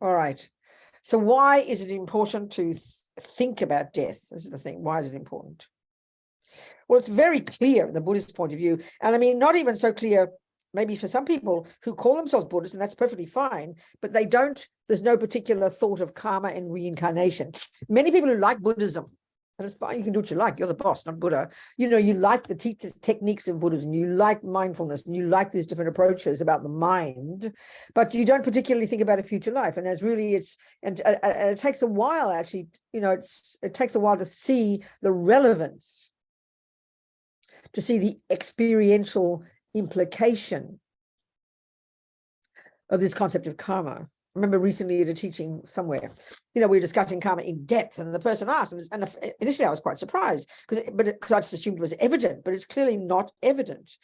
All right. So why is it important to think about death? This is the thing. Why is it important? Well, it's very clear in the Buddhist point of view. And I mean, not even so clear maybe for some people who call themselves Buddhists, and that's perfectly fine, but they don't, there's no particular thought of karma and reincarnation. Many people who like Buddhism, and it's fine, you can do what you like, you're the boss, not Buddha. You know, you like the techniques of Buddhism, you like mindfulness, and you like these different approaches about the mind, but you don't particularly think about a future life. And as really and it takes a while, actually, you know, it takes a while to see the relevance, to see the experiential implication of this concept of karma. I remember recently at a teaching somewhere, you know, we were discussing karma in depth, and the person asked, and initially I was quite surprised because I just assumed it was evident, but it's clearly not evident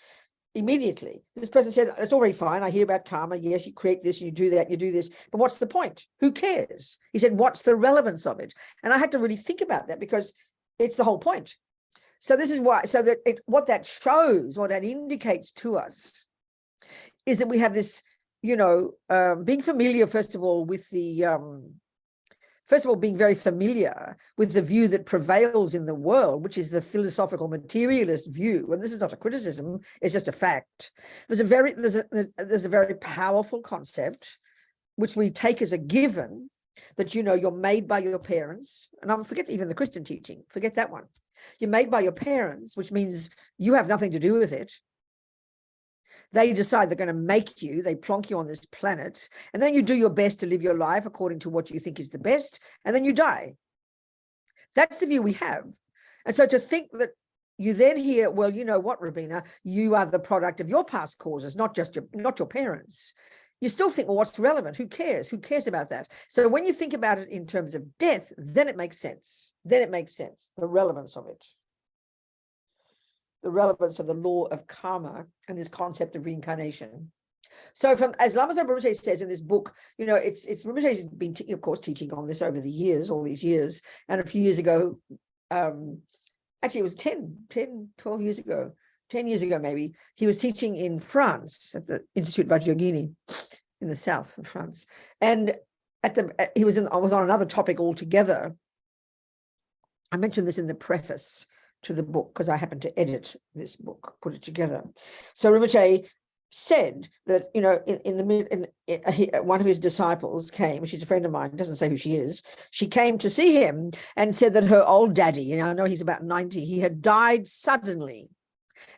immediately. This person said, it's all very fine, I hear about karma, yes, you create this, you do that, you do this, but what's the point? Who cares? He said, what's the relevance of it? And I had to really think about that, because it's the whole point. So this is why, so that what that shows, what that indicates to us, is that we have this, you know, being familiar, first of all, with the, being very familiar with the view that prevails in the world, which is the philosophical materialist view. And this is not a criticism, it's just a fact. There's a very powerful concept, which we take as a given, that, you know, you're made by your parents. And I forget even the Christian teaching, forget that one. You're made by your parents, which means you have nothing to do with it. They decide they're going to make you, they plonk you on this planet, and then you do your best to live your life according to what you think is the best, and then you die. That's the view we have. And so to think that you then hear, well, you know what, Robina, you are the product of your past causes, not your parents. You still think, well, what's relevant? Who cares? Who cares about that? So when you think about it in terms of death, then it makes sense. Then it makes sense, the relevance of it. The relevance of the law of karma and this concept of reincarnation. So as Lama Zopa Rinpoche says in this book, you know, Rinpoche has been, of course, teaching on this over the years, all these years. And a few years ago, actually it was 12 years ago, 10 years ago, maybe, he was teaching in France at the Institut Vajrayogini in the south of France. And I was on another topic altogether. I mentioned this in the preface to the book because I happened to edit this book, put it together. So Rinpoche said that, you know, one of his disciples came, she's a friend of mine, doesn't say who she is, she came to see him and said that her old daddy, and I know he's about 90, he had died suddenly.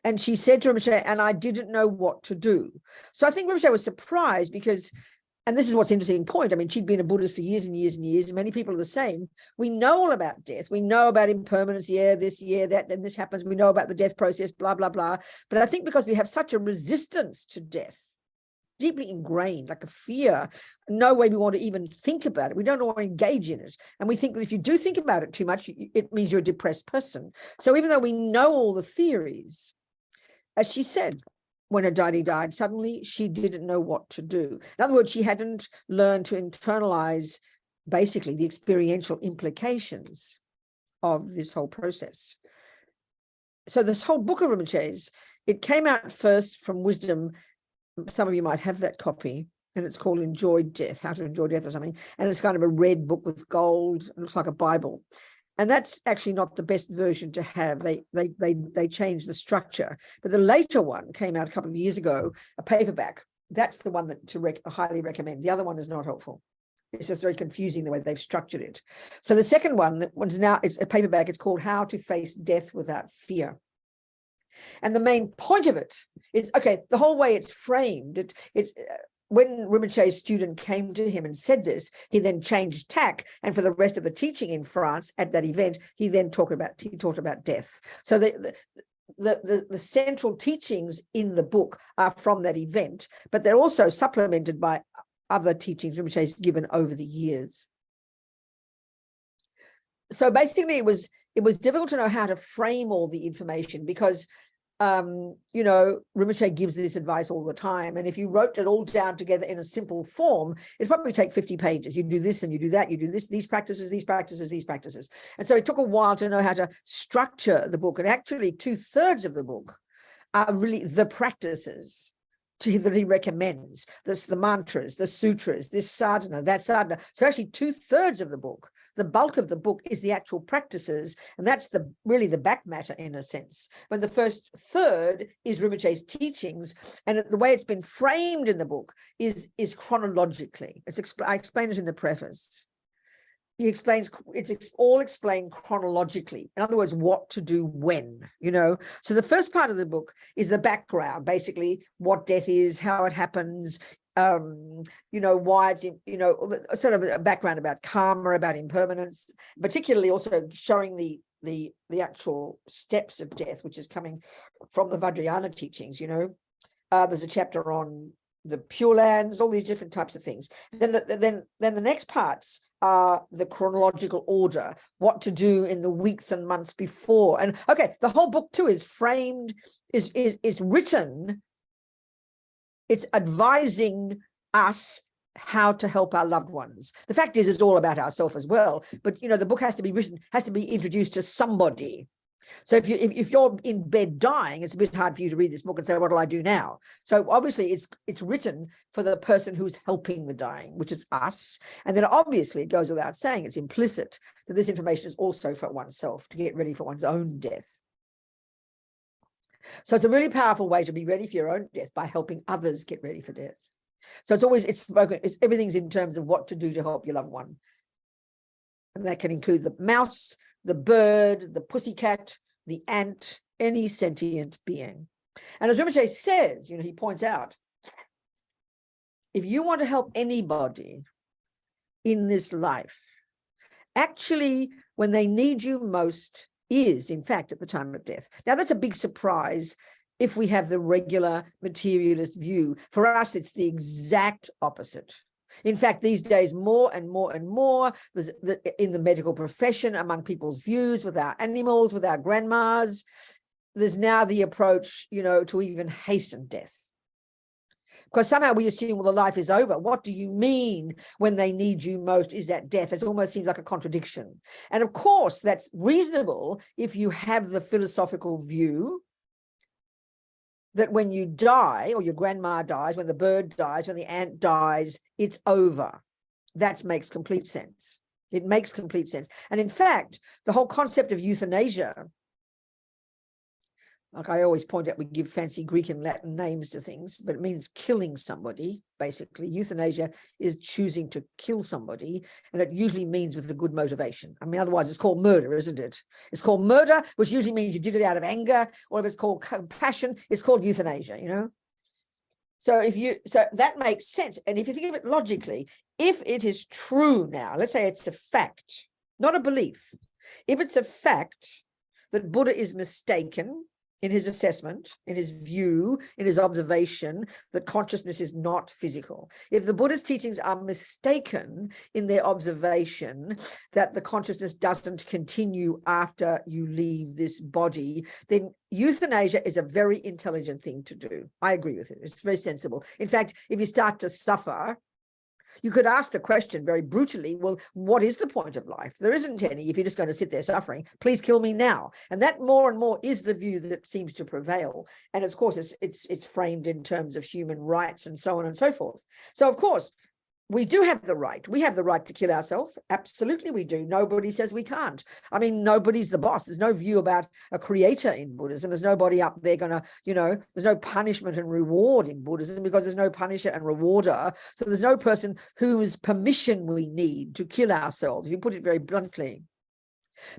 And she said to Rinpoche, and I didn't know what to do. So I think Rinpoche was surprised because, and this is what's interesting point, I mean, she'd been a Buddhist for years and years and years, and many people are the same. We know all about death. We know about impermanence, this, that, then this happens. We know about the death process, blah, blah, blah. But I think because we have such a resistance to death, deeply ingrained, like a fear, no way we want to even think about it. We don't want to engage in it. And we think that if you do think about it too much, it means you're a depressed person. So even though we know all the theories, as she said, when her daddy died, suddenly she didn't know what to do. In other words, she hadn't learned to internalize basically the experiential implications of this whole process. So this whole book of Rinpoche's, it came out first from Wisdom. Some of you might have that copy, and it's called Enjoy Death, How to Enjoy Death or something. And it's kind of a red book with gold. It looks like a Bible. And that's actually not the best version to have. They changed the structure. But the later one came out a couple of years ago, a paperback. That's the one that I highly recommend. The other one is not helpful. It's just very confusing the way they've structured it. So the second one, it's a paperback. It's called How to Face Death Without Fear. And the main point of it is, okay, the whole way it's framed, it's when Rinpoche's student came to him and said this, he then changed tack. And for the rest of the teaching in France at that event, he talked about death. So the central teachings in the book are from that event, but they're also supplemented by other teachings Rinpoche's given over the years. So basically it was difficult to know how to frame all the information because you know, Rinpoche gives this advice all the time. And if you wrote it all down together in a simple form, it'd probably take 50 pages. You do this and you do that, you do this, these practices, these practices, these practices. And so it took a while to know how to structure the book. And actually 2/3 of the book are really the practices that he recommends. This, the mantras, the sutras, this sadhana, that sadhana. So actually 2/3 of the book, the bulk of the book, is the actual practices, and that's really the back matter in a sense. When the first third is Rinpoche's teachings, and the way it's been framed in the book is chronologically. I explain it in the preface. He explains, it's all explained chronologically. In other words, what to do when, So the first part of the book is the background, basically what death is, how it happens, why it's, sort of a background about karma, about impermanence, particularly also showing the actual steps of death, which is coming from the Vajrayana teachings, There's a chapter on the Pure Lands, all these different types of things. Then the next parts are the chronological order, what to do in the weeks and months before. And okay, the whole book too is framed, is written, it's advising us how to help our loved ones. The fact is, it's all about ourselves as well. But the book has to be written, has to be introduced to somebody. So if you're in bed dying, it's a bit hard for you to read this book and say, what do I do now? So obviously it's written for the person who's helping the dying, which is us. And then obviously it goes without saying, it's implicit that this information is also for oneself, to get ready for one's own death. So it's a really powerful way to be ready for your own death by helping others get ready for death. So everything's in terms of what to do to help your loved one. And that can include the mouse, the bird, the pussycat, the ant, any sentient being. And as Rinpoche says, he points out, if you want to help anybody in this life, actually, when they need you most is, in fact, at the time of death. Now, that's a big surprise if we have the regular materialist view. For us, it's the exact opposite. In fact, these days, more and more and more, in the medical profession, among people's views, with our animals, with our grandmas, there's now the approach, to even hasten death. Because somehow we assume, well, the life is over. What do you mean when they need you most is that death? It almost seems like a contradiction. And of course, that's reasonable if you have the philosophical view that when you die, or your grandma dies, when the bird dies, when the ant dies, it's over. That makes complete sense. It makes complete sense. And in fact, the whole concept of euthanasia, like I always point out, we give fancy Greek and Latin names to things, but it means killing somebody, basically. Euthanasia is choosing to kill somebody, and it usually means with a good motivation. I mean, otherwise it's called murder, isn't it? It's called murder, which usually means you did it out of anger, or if it's called compassion, it's called euthanasia, So that makes sense. And if you think of it logically, if it is true now, let's say it's a fact, not a belief. If it's a fact that Buddha is mistaken in his assessment, in his view, in his observation, that consciousness is not physical. If the Buddha's teachings are mistaken in their observation that the consciousness doesn't continue after you leave this body, then euthanasia is a very intelligent thing to do. I agree with it. It's very sensible. In fact, if you start to suffer, you could ask the question very brutally, well, what is the point of life? There isn't any if you're just going to sit there suffering. Please kill me now. And that more and more is the view that seems to prevail. And of course, it's framed in terms of human rights and so on and so forth. So of course, we do have the right. We have the right to kill ourselves. Absolutely, we do. Nobody says we can't. I mean, nobody's the boss. There's no view about a creator in Buddhism. There's nobody up there going to, there's no punishment and reward in Buddhism because there's no punisher and rewarder. So there's no person whose permission we need to kill ourselves, if you put it very bluntly.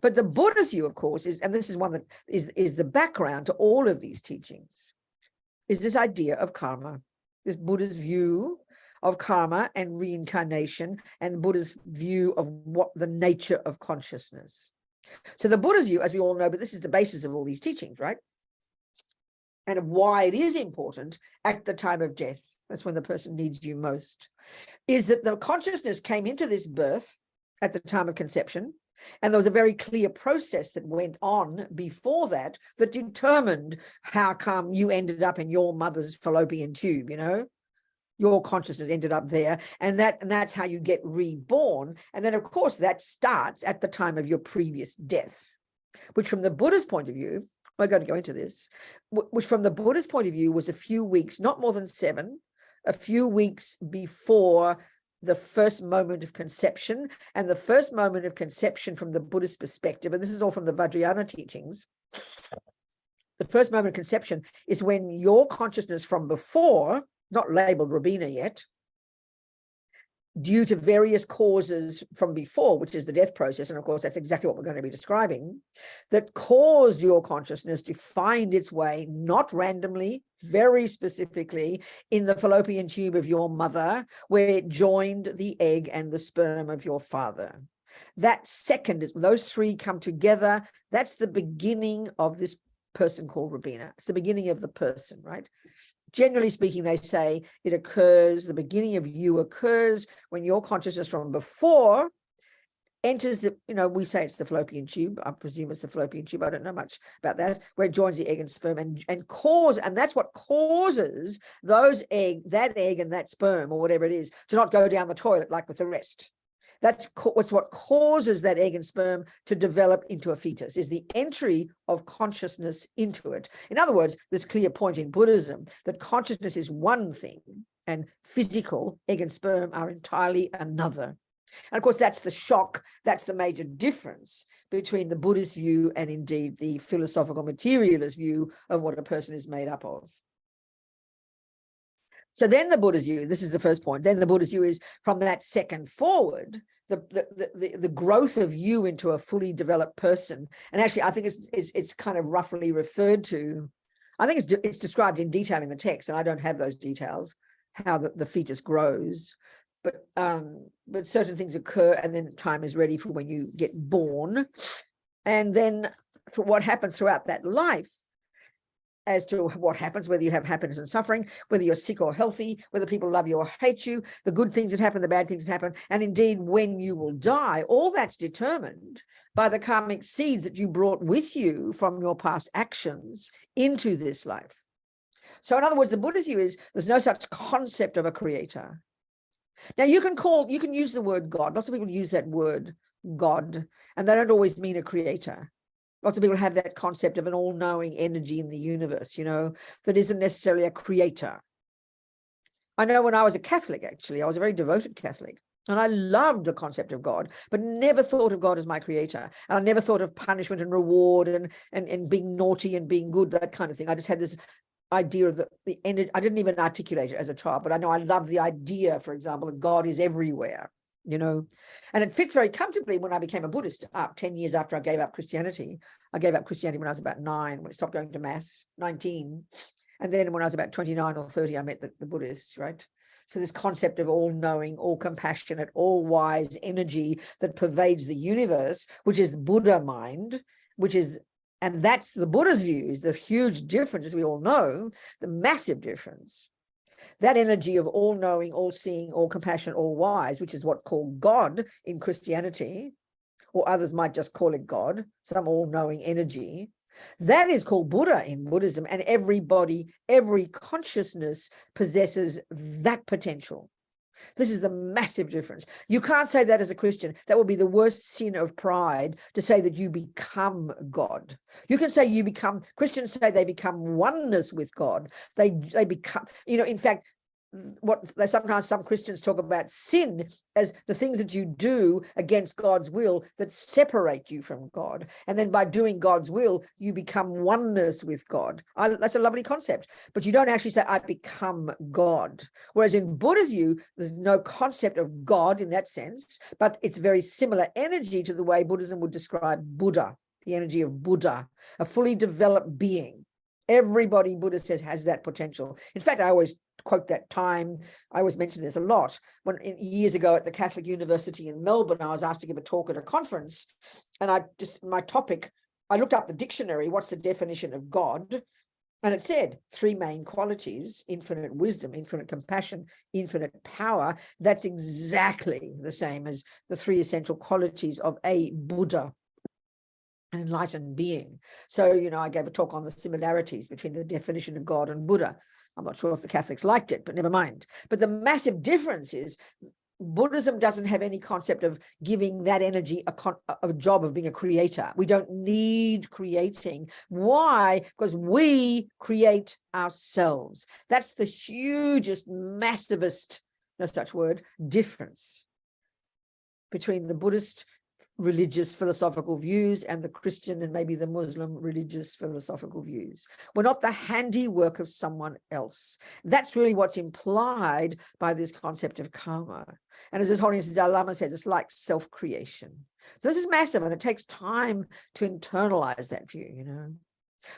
But the Buddha's view, of course, is, and this is one that is the background to all of these teachings, is this idea of karma, this Buddha's view of karma and reincarnation, and Buddha's view of what the nature of consciousness. So the Buddha's view, as we all know, but this is the basis of all these teachings, right? And of why it is important at the time of death, that's when the person needs you most, is that the consciousness came into this birth at the time of conception, and there was a very clear process that went on before that determined how come you ended up in your mother's fallopian tube, Your consciousness ended up there, and that's how you get reborn. And then, of course, that starts at the time of your previous death, which from the Buddha's point of view I'm going to go into this, which from the Buddha's point of view was a few weeks, not more than 7, a few weeks before the first moment of conception. And the first moment of conception from the Buddhist perspective, and this is all from the Vajrayana teachings, the first moment of conception is when your consciousness from before, not labeled Robina yet, due to various causes from before, which is the death process, and of course that's exactly what we're going to be describing, that caused your consciousness to find its way, not randomly, very specifically, in the fallopian tube of your mother, where it joined the egg and the sperm of your father. That second, those 3 come together, that's the beginning of this person called Robina. It's the beginning of the person, right? Generally speaking, they say it occurs, the beginning of you occurs when your consciousness from before enters the, we say it's the fallopian tube. I presume it's the fallopian tube. I don't know much about that, where it joins the egg and sperm and that's what causes that egg and that sperm or whatever it is to not go down the toilet like with the rest. That's what causes that egg and sperm to develop into a fetus, is the entry of consciousness into it. In other words, this clear point in Buddhism that consciousness is one thing and physical egg and sperm are entirely another. And of course, that's the shock, that's the major difference between the Buddhist view and indeed the philosophical materialist view of what a person is made up of. So then the Buddha's view, this is the first point, then the Buddha's view is from that second forward, the growth of you into a fully developed person. And actually, I think it's kind of roughly referred to, I think it's described in detail in the text, and I don't have those details, how the fetus grows. But certain things occur, and then time is ready for when you get born. And then what happens throughout that life, as to what happens, whether you have happiness and suffering, whether you're sick or healthy, whether people love you or hate you, the good things that happen, the bad things that happen, and indeed when you will die, all that's determined by the karmic seeds that you brought with you from your past actions into this life. So in other words, the Buddha's view is there's no such concept of a creator. Now you can use the word God. Lots of people use that word God, and they don't always mean a creator. Lots of people have that concept of an all-knowing energy in the universe, that isn't necessarily a creator. I know when I was a Catholic, actually, I was a very devoted Catholic, and I loved the concept of God, but never thought of God as my creator. And I never thought of punishment and reward and being naughty and being good, that kind of thing. I just had this idea of the energy. I didn't even articulate it as a child, but I know I love the idea, for example, that God is everywhere. And it fits very comfortably when I became a Buddhist 10 years after I gave up Christianity. I gave up Christianity when I was about 9, when I stopped going to Mass, 19. And then when I was about 29 or 30, I met the Buddhists, right? So this concept of all-knowing, all-compassionate, all-wise energy that pervades the universe, which is Buddha mind, and that's the Buddha's view, is the huge difference, as we all know, the massive difference. That energy of all-knowing, all-seeing, all-compassionate, all-wise, which is what's called God in Christianity, or others might just call it God, some all-knowing energy, that is called Buddha in Buddhism, and every consciousness possesses that potential. This is the massive difference. You can't say that as a Christian. That would be the worst sin of pride, to say that you become God. You can say Christians say they become oneness with God. They become, in fact, sometimes some Christians talk about sin as the things that you do against God's will that separate you from God. And then by doing God's will, you become oneness with God. That's a lovely concept. But you don't actually say, I become God. Whereas in Buddha's view, there's no concept of God in that sense, but it's very similar energy to the way Buddhism would describe Buddha, the energy of Buddha, a fully developed being. Everybody, Buddha says, has that potential. In fact, I always quote that time. I always mention this a lot. Years ago at the Catholic University in Melbourne, I was asked to give a talk at a conference. And I looked up the dictionary, what's the definition of God? And it said 3 main qualities: infinite wisdom, infinite compassion, infinite power. That's exactly the same as the 3 essential qualities of a Buddha, an enlightened being. So, I gave a talk on the similarities between the definition of God and Buddha. I'm not sure if the Catholics liked it, but never mind. But the massive difference is Buddhism doesn't have any concept of giving that energy a job of being a creator. We don't need creating. Why? Because we create ourselves. That's the hugest, massivest, no such word, difference between the Buddhist religious philosophical views and the Christian and maybe the Muslim religious philosophical views. We're not the handiwork of someone else. That's really what's implied by this concept of karma. And as His Holiness Dalai Lama says, it's like self-creation. So this is massive, and it takes time to internalize that view, you know.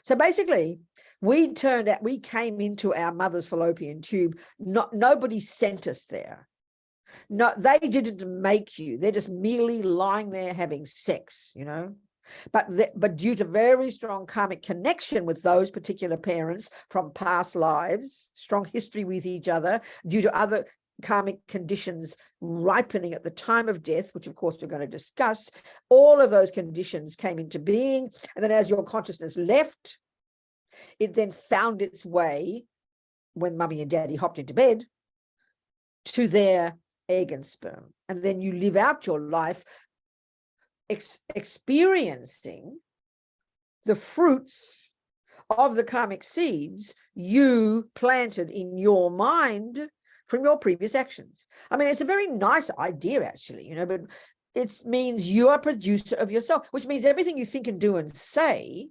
So basically, we came into our mother's fallopian tube. Nobody sent us there. No, they didn't make you. They're just merely lying there having sex, you know. But due to very strong karmic connection with those particular parents from past lives, strong history with each other, due to other karmic conditions ripening at the time of death, which of course we're going to discuss, all of those conditions came into being. And then as your consciousness left, it then found its way, when mummy and daddy hopped into bed, to their egg and sperm. And then you live out your life experiencing the fruits of the karmic seeds you planted in your mind from your previous actions. I mean, it's a very nice idea, actually, you know, but it means you are a producer of yourself, which means everything you think and do and say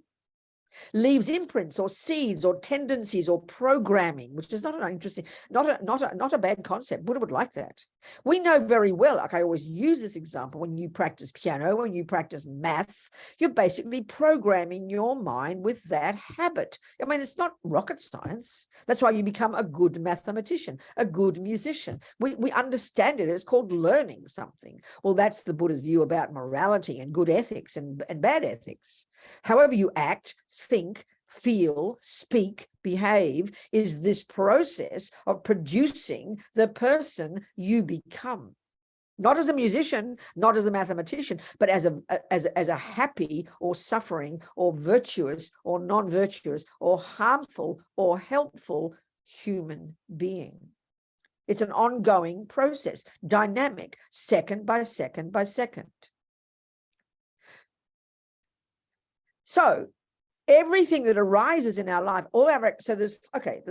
leaves imprints or seeds or tendencies or programming, which is not an interesting, not a bad concept. Buddha would like that. We know very well, like I always use this example, when you practice piano, when you practice math, you're basically programming your mind with that habit. I mean, it's not rocket science. That's why you become a good mathematician, a good musician. We understand it. It's called learning something. Well, that's the Buddha's view about morality and good ethics and bad ethics. However you act, think, feel, speak, behave is this process of producing the person you become. Not as a musician, not as a mathematician, but as a happy or suffering or virtuous or non-virtuous or harmful or helpful human being. It's an ongoing process, dynamic, second by second by second. So everything that arises in our life, so there's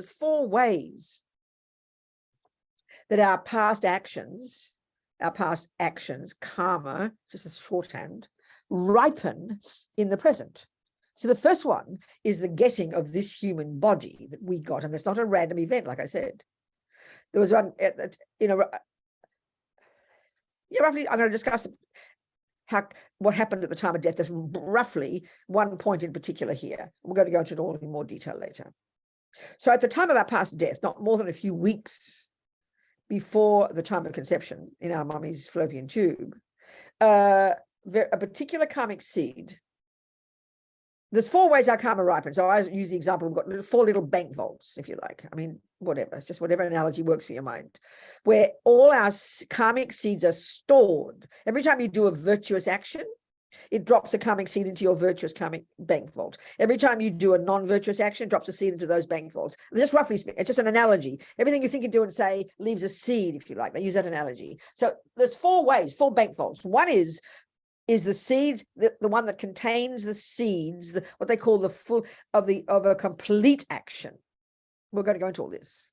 4 ways that our past actions, karma, just a shorthand, ripen in the present. So the first one is the getting of this human body that we got, and it's not a random event, like I said. There was one, roughly, I'm going to discuss what happened at the time of death. There's roughly one point in particular here. We're going to go into it all in more detail later. So at the time of our past death, not more than a few weeks before the time of conception in our mummy's fallopian tube, a particular karmic seed. There's 4 ways our karma ripens. So I use the example, we've got 4 little bank vaults, if you like. I mean, whatever, it's just whatever analogy works for your mind, where all our karmic seeds are stored. Every time you do a virtuous action, it drops a karmic seed into your virtuous karmic bank vault. Every time you do a non-virtuous action, it drops a seed into those bank vaults. Just roughly speaking, it's just an analogy. Everything you think and do and say leaves a seed, if you like. They use that analogy. So there's 4 ways, 4 bank vaults. One is the seed, the one that contains the seeds, what they call the full of a complete action. We're going to go into all this.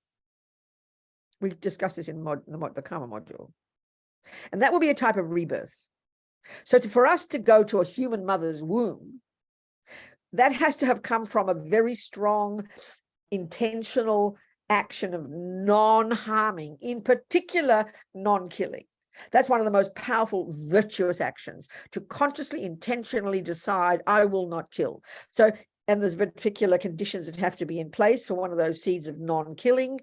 We discussed this in the karma module. And that will be a type of rebirth. So for us to go to a human mother's womb, that has to have come from a very strong, intentional action of non-harming, in particular, non-killing. That's one of the most powerful virtuous actions, to consciously, intentionally decide, I will not kill. So, and there's particular conditions that have to be in place for one of those seeds of non-killing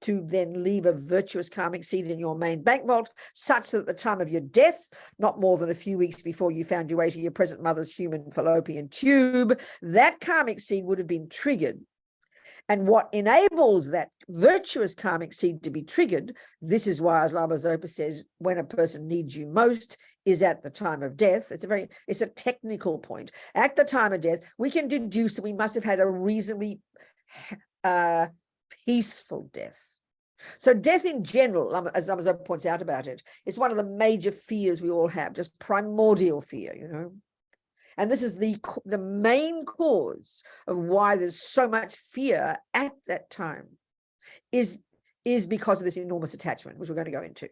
to then leave a virtuous karmic seed in your main bank vault, such that at the time of your death, not more than a few weeks before you found your way to your present mother's human fallopian tube, that karmic seed would have been triggered. And what enables that virtuous karmic seed to be triggered, this is why, as Lama Zopa says, when a person needs you most is at the time of death. It's a technical point. At the time of death, we can deduce that we must have had a reasonably peaceful death. So death in general, as Lama Zopa points out about it, is one of the major fears we all have, just primordial fear, you know. And this is the main cause of why there's so much fear at that time, is because of this enormous attachment, which we're going to go into.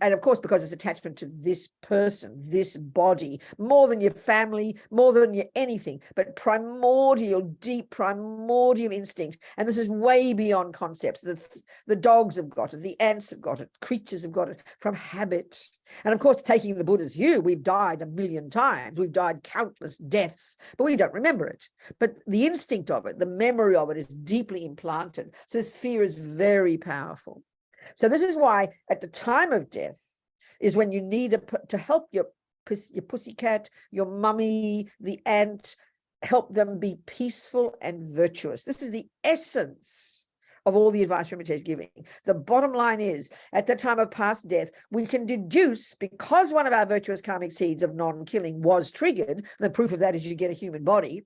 And of course, because it's attachment to this person, this body, more than your family, more than your anything, but primordial, deep primordial instinct. And this is way beyond concepts. The dogs have got it, the ants have got it, creatures have got it from habit. And of course, taking the Buddha's view, we've died 1,000,000 times. We've died countless deaths, but we don't remember it. But the instinct of it, the memory of it is deeply implanted. So this fear is very powerful. So this is why at the time of death is when you need to help your pussycat, your mummy, the ant, help them be peaceful and virtuous. This is the essence of all the advice Rinpoche is giving. The bottom line is, at the time of past death, we can deduce, because one of our virtuous karmic seeds of non-killing was triggered, the proof of that is you get a human body,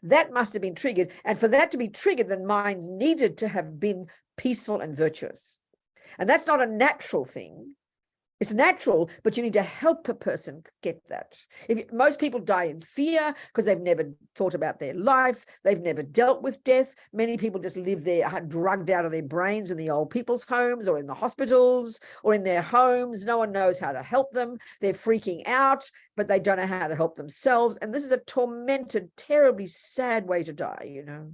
that must have been triggered. And for that to be triggered, the mind needed to have been peaceful and virtuous. And that's not a natural thing. It's natural, but you need to help a person get that. Most people die in fear because they've never thought about their life. They've never dealt with death. Many people just live there, drugged out of their brains in the old people's homes or in the hospitals or in their homes. No one knows how to help them. They're freaking out, but they don't know how to help themselves. And this is a tormented, terribly sad way to die, you know.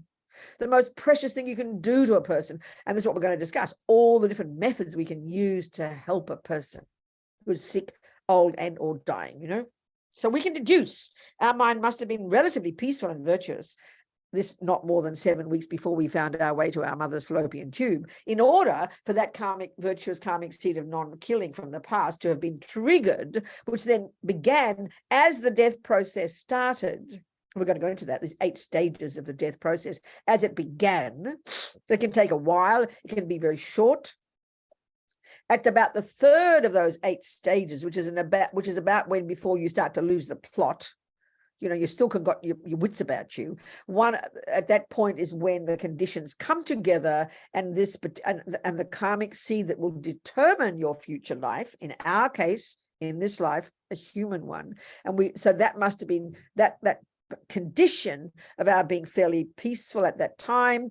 The most precious thing you can do to a person, and this is what we're going to discuss, all the different methods we can use to help a person who's sick, old, and or dying, you know. So we can deduce our mind must have been relatively peaceful and virtuous, this not more than 7 weeks before we found our way to our mother's fallopian tube, in order for that virtuous karmic seed of non-killing from the past to have been triggered, which then began as the death process started. We're going to go into that. There's 8 stages of the death process. As it began, it can take a while. It can be very short. At about the third of those 8 stages, which is about when before you start to lose the plot, you know, you still got your wits about you. At that point is when the conditions come together, and the karmic seed that will determine your future life, in our case, in this life, a human one. And so that must have been that condition of our being fairly peaceful at that time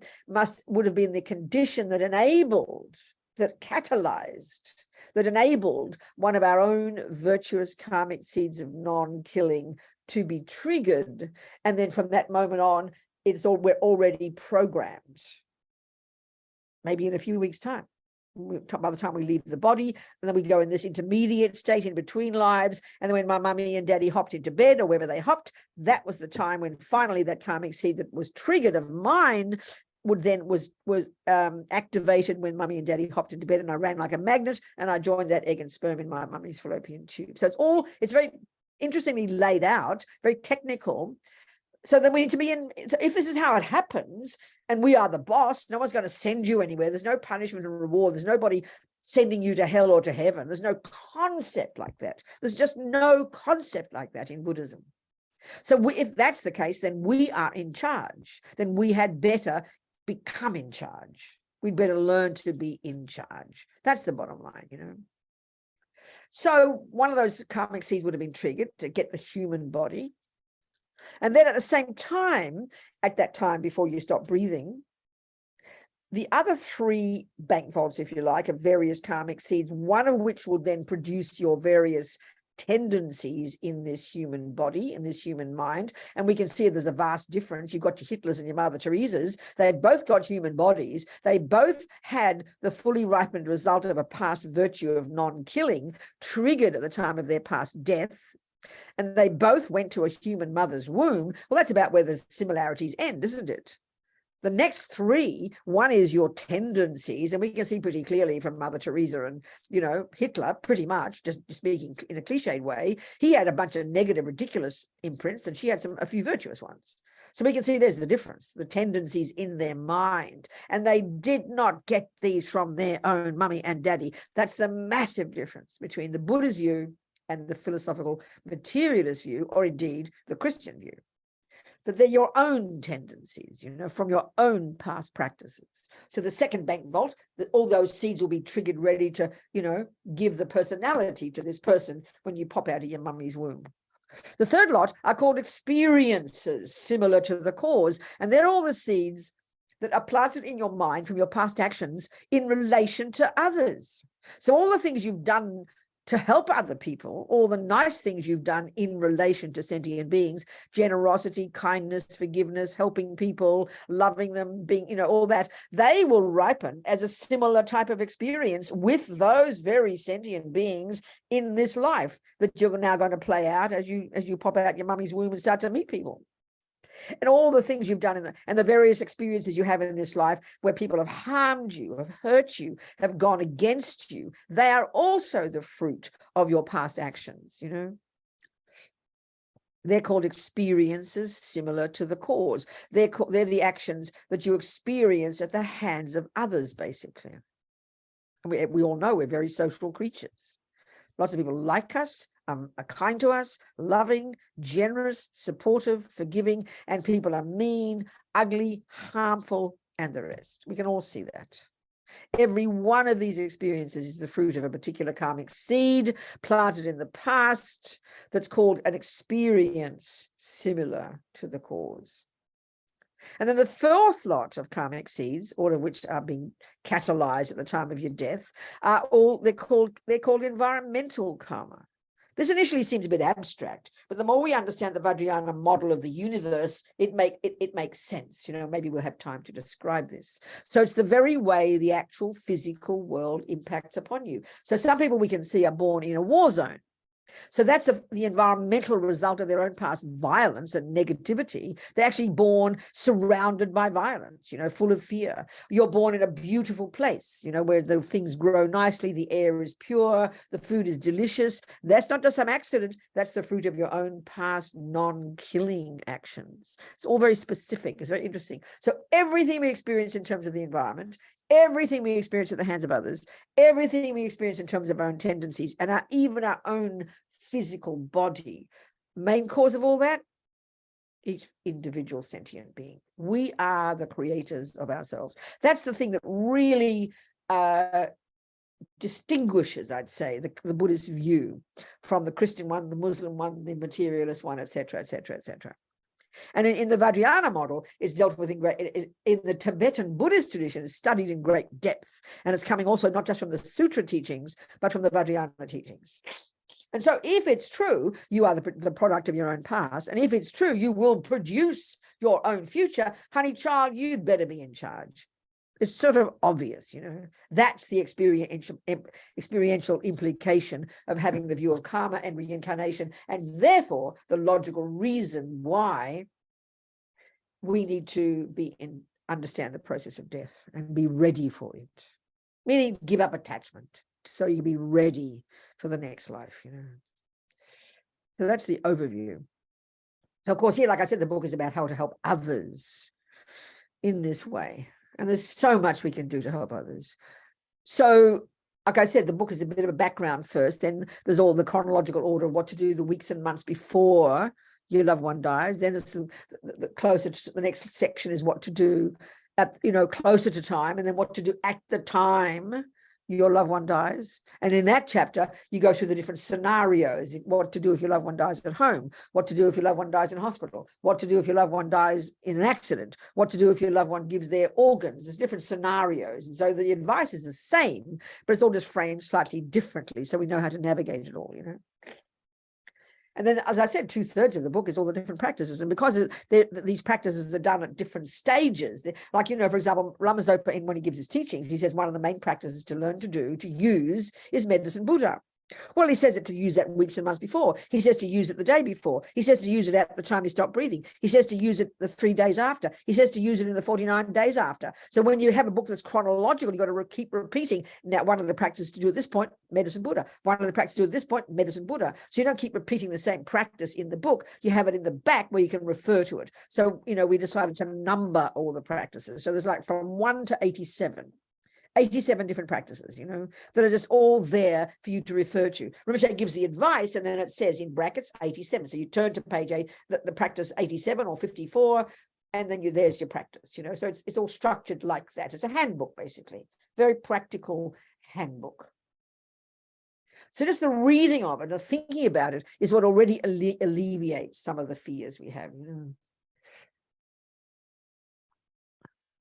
would have been the condition that catalyzed, that enabled one of our own virtuous karmic seeds of non-killing to be triggered. And then from that moment on, we're already programmed. Maybe in a few weeks' time, by the time we leave the body, and then we go in this intermediate state in between lives. And then when my mummy and daddy hopped into bed, or wherever they hopped, that was the time when finally that karmic seed that was triggered of mine was activated when mummy and daddy hopped into bed, and I ran like a magnet, and I joined that egg and sperm in my mummy's fallopian tube. So it's very interestingly laid out, very technical. So then we need to be if this is how it happens, and we are the boss, no one's going to send you anywhere. There's no punishment and reward. There's nobody sending you to hell or to heaven. There's no concept like that. There's just no concept like that in Buddhism. So if that's the case, then we are in charge. Then we had better become in charge. We'd better learn to be in charge. That's the bottom line, you know. So one of those karmic seeds would have been triggered to get the human body. And then at the same time, at that time before you stop breathing, the other 3 bank vaults, if you like, of various karmic seeds, one of which will then produce your various tendencies in this human body, in this human mind. And we can see there's a vast difference. You've got your Hitlers and your Mother Teresas. They've both got human bodies. They both had the fully ripened result of a past virtue of non-killing triggered at the time of their past death. And they both went to a human mother's womb. Well, that's about where the similarities end, isn't it? The next 3, one is your tendencies, and we can see pretty clearly from Mother Teresa and, you know, Hitler, pretty much, just speaking in a cliched way, he had a bunch of negative, ridiculous imprints, and she had a few virtuous ones. So we can see there's the difference, the tendencies in their mind. And they did not get these from their own mummy and daddy. That's the massive difference between the Buddha's view and the philosophical materialist view, or indeed the Christian view. but they're your own tendencies, from your own past practices. So the second bank vault, all those seeds will be triggered, ready to, give the personality to this person when you pop out of your mummy's womb. The third lot are called experiences similar to the cause, and they're all the seeds that are planted in your mind from your past actions in relation to others. So all the things you've done to help other people, all the nice things you've done in relation to sentient beings, generosity, kindness, forgiveness, helping people, loving them, being, all that, they will ripen as a similar type of experience with those very sentient beings in this life that you're now going to play out as you pop out your mummy's womb and start to meet people. And all the things you've done and the various experiences you have in this life where people have harmed you, have hurt you, have gone against you, they are also the fruit of your past actions, They're called experiences similar to the cause. They're the actions that you experience at the hands of others, basically. We all know we're very social creatures. Lots of people like us, are kind to us, loving, generous, supportive, forgiving, and people are mean, ugly, harmful, and the rest. We can all see that. Every one of these experiences is the fruit of a particular karmic seed planted in the past that's called an experience similar to the cause. And then the fourth lot of karmic seeds, all of which are being catalyzed at the time of your death, are they're called environmental karma. This initially seems a bit abstract, but the more we understand the Vajrayana model of the universe, it makes sense. Maybe we'll have time to describe this. So it's the very way the actual physical world impacts upon you. So some people we can see are born in a war zone. So that's the environmental result of their own past violence and negativity. They're actually born surrounded by violence, full of fear. You're born in a beautiful place, where the things grow nicely, the air is pure, the food is delicious. That's not just some accident. That's the fruit of your own past non-killing actions. It's all very specific. It's very interesting. So everything we experience in terms of the environment, everything we experience at the hands of others, everything we experience in terms of our own tendencies, and even our own physical body, main cause of all that, each individual sentient being. We are the creators of ourselves. That's the thing that really distinguishes, I'd say, the Buddhist view from the Christian one, the Muslim one, the materialist one, etc., etc., etc. And in the Vajrayana model, it's dealt with in the Tibetan Buddhist tradition, is studied in great depth. And it's coming also not just from the Sutra teachings, but from the Vajrayana teachings. And so if it's true, you are the product of your own past. And if it's true, you will produce your own future. Honey child, you'd better be in charge. It's sort of obvious, That's the experiential implication of having the view of karma and reincarnation, and therefore the logical reason why we need to understand the process of death and be ready for it. Meaning give up attachment so you can be ready for the next life, So that's the overview. So of course, here, like I said, the book is about how to help others in this way. And there's so much we can do to help others. So, like I said, the book is a bit of a background first. Then there's all the chronological order of what to do the weeks and months before your loved one dies. Then it's the closer to the next section is what to do at, closer to time, and then what to do at the time your loved one dies. And in that chapter, you go through the different scenarios, what to do if your loved one dies at home, what to do if your loved one dies in hospital, what to do if your loved one dies in an accident, what to do if your loved one gives their organs. There's different scenarios. And so the advice is the same, but it's all just framed slightly differently. So we know how to navigate it all, And then, as I said, 2/3 of the book is all the different practices. And because these practices are done at different stages, like, for example, Lama Zopa, when he gives his teachings, he says one of the main practices to use is medicine Buddha. Well, he says it to use that weeks and months before. He says to use it the day before. He says to use it at the time you stop breathing. He says to use it the 3 days after. He says to use it in the 49 days after. So when you have a book that's chronological, you've got to keep repeating. Now, one of the practices to do at this point, medicine Buddha. One of the practices to do at this point, medicine Buddha. So you don't keep repeating the same practice in the book. You have it in the back where you can refer to it. So, we decided to number all the practices. So there's like from 1 to 87. 87 different practices, that are just all there for you to refer to. Rinpoche gives the advice, and then it says in brackets 87. So you turn to page 8, the practice 87 or 54, and then there's your practice, So it's all structured like that. It's a handbook, basically, very practical handbook. So just the reading of it, the thinking about it, is what already alleviates some of the fears we have.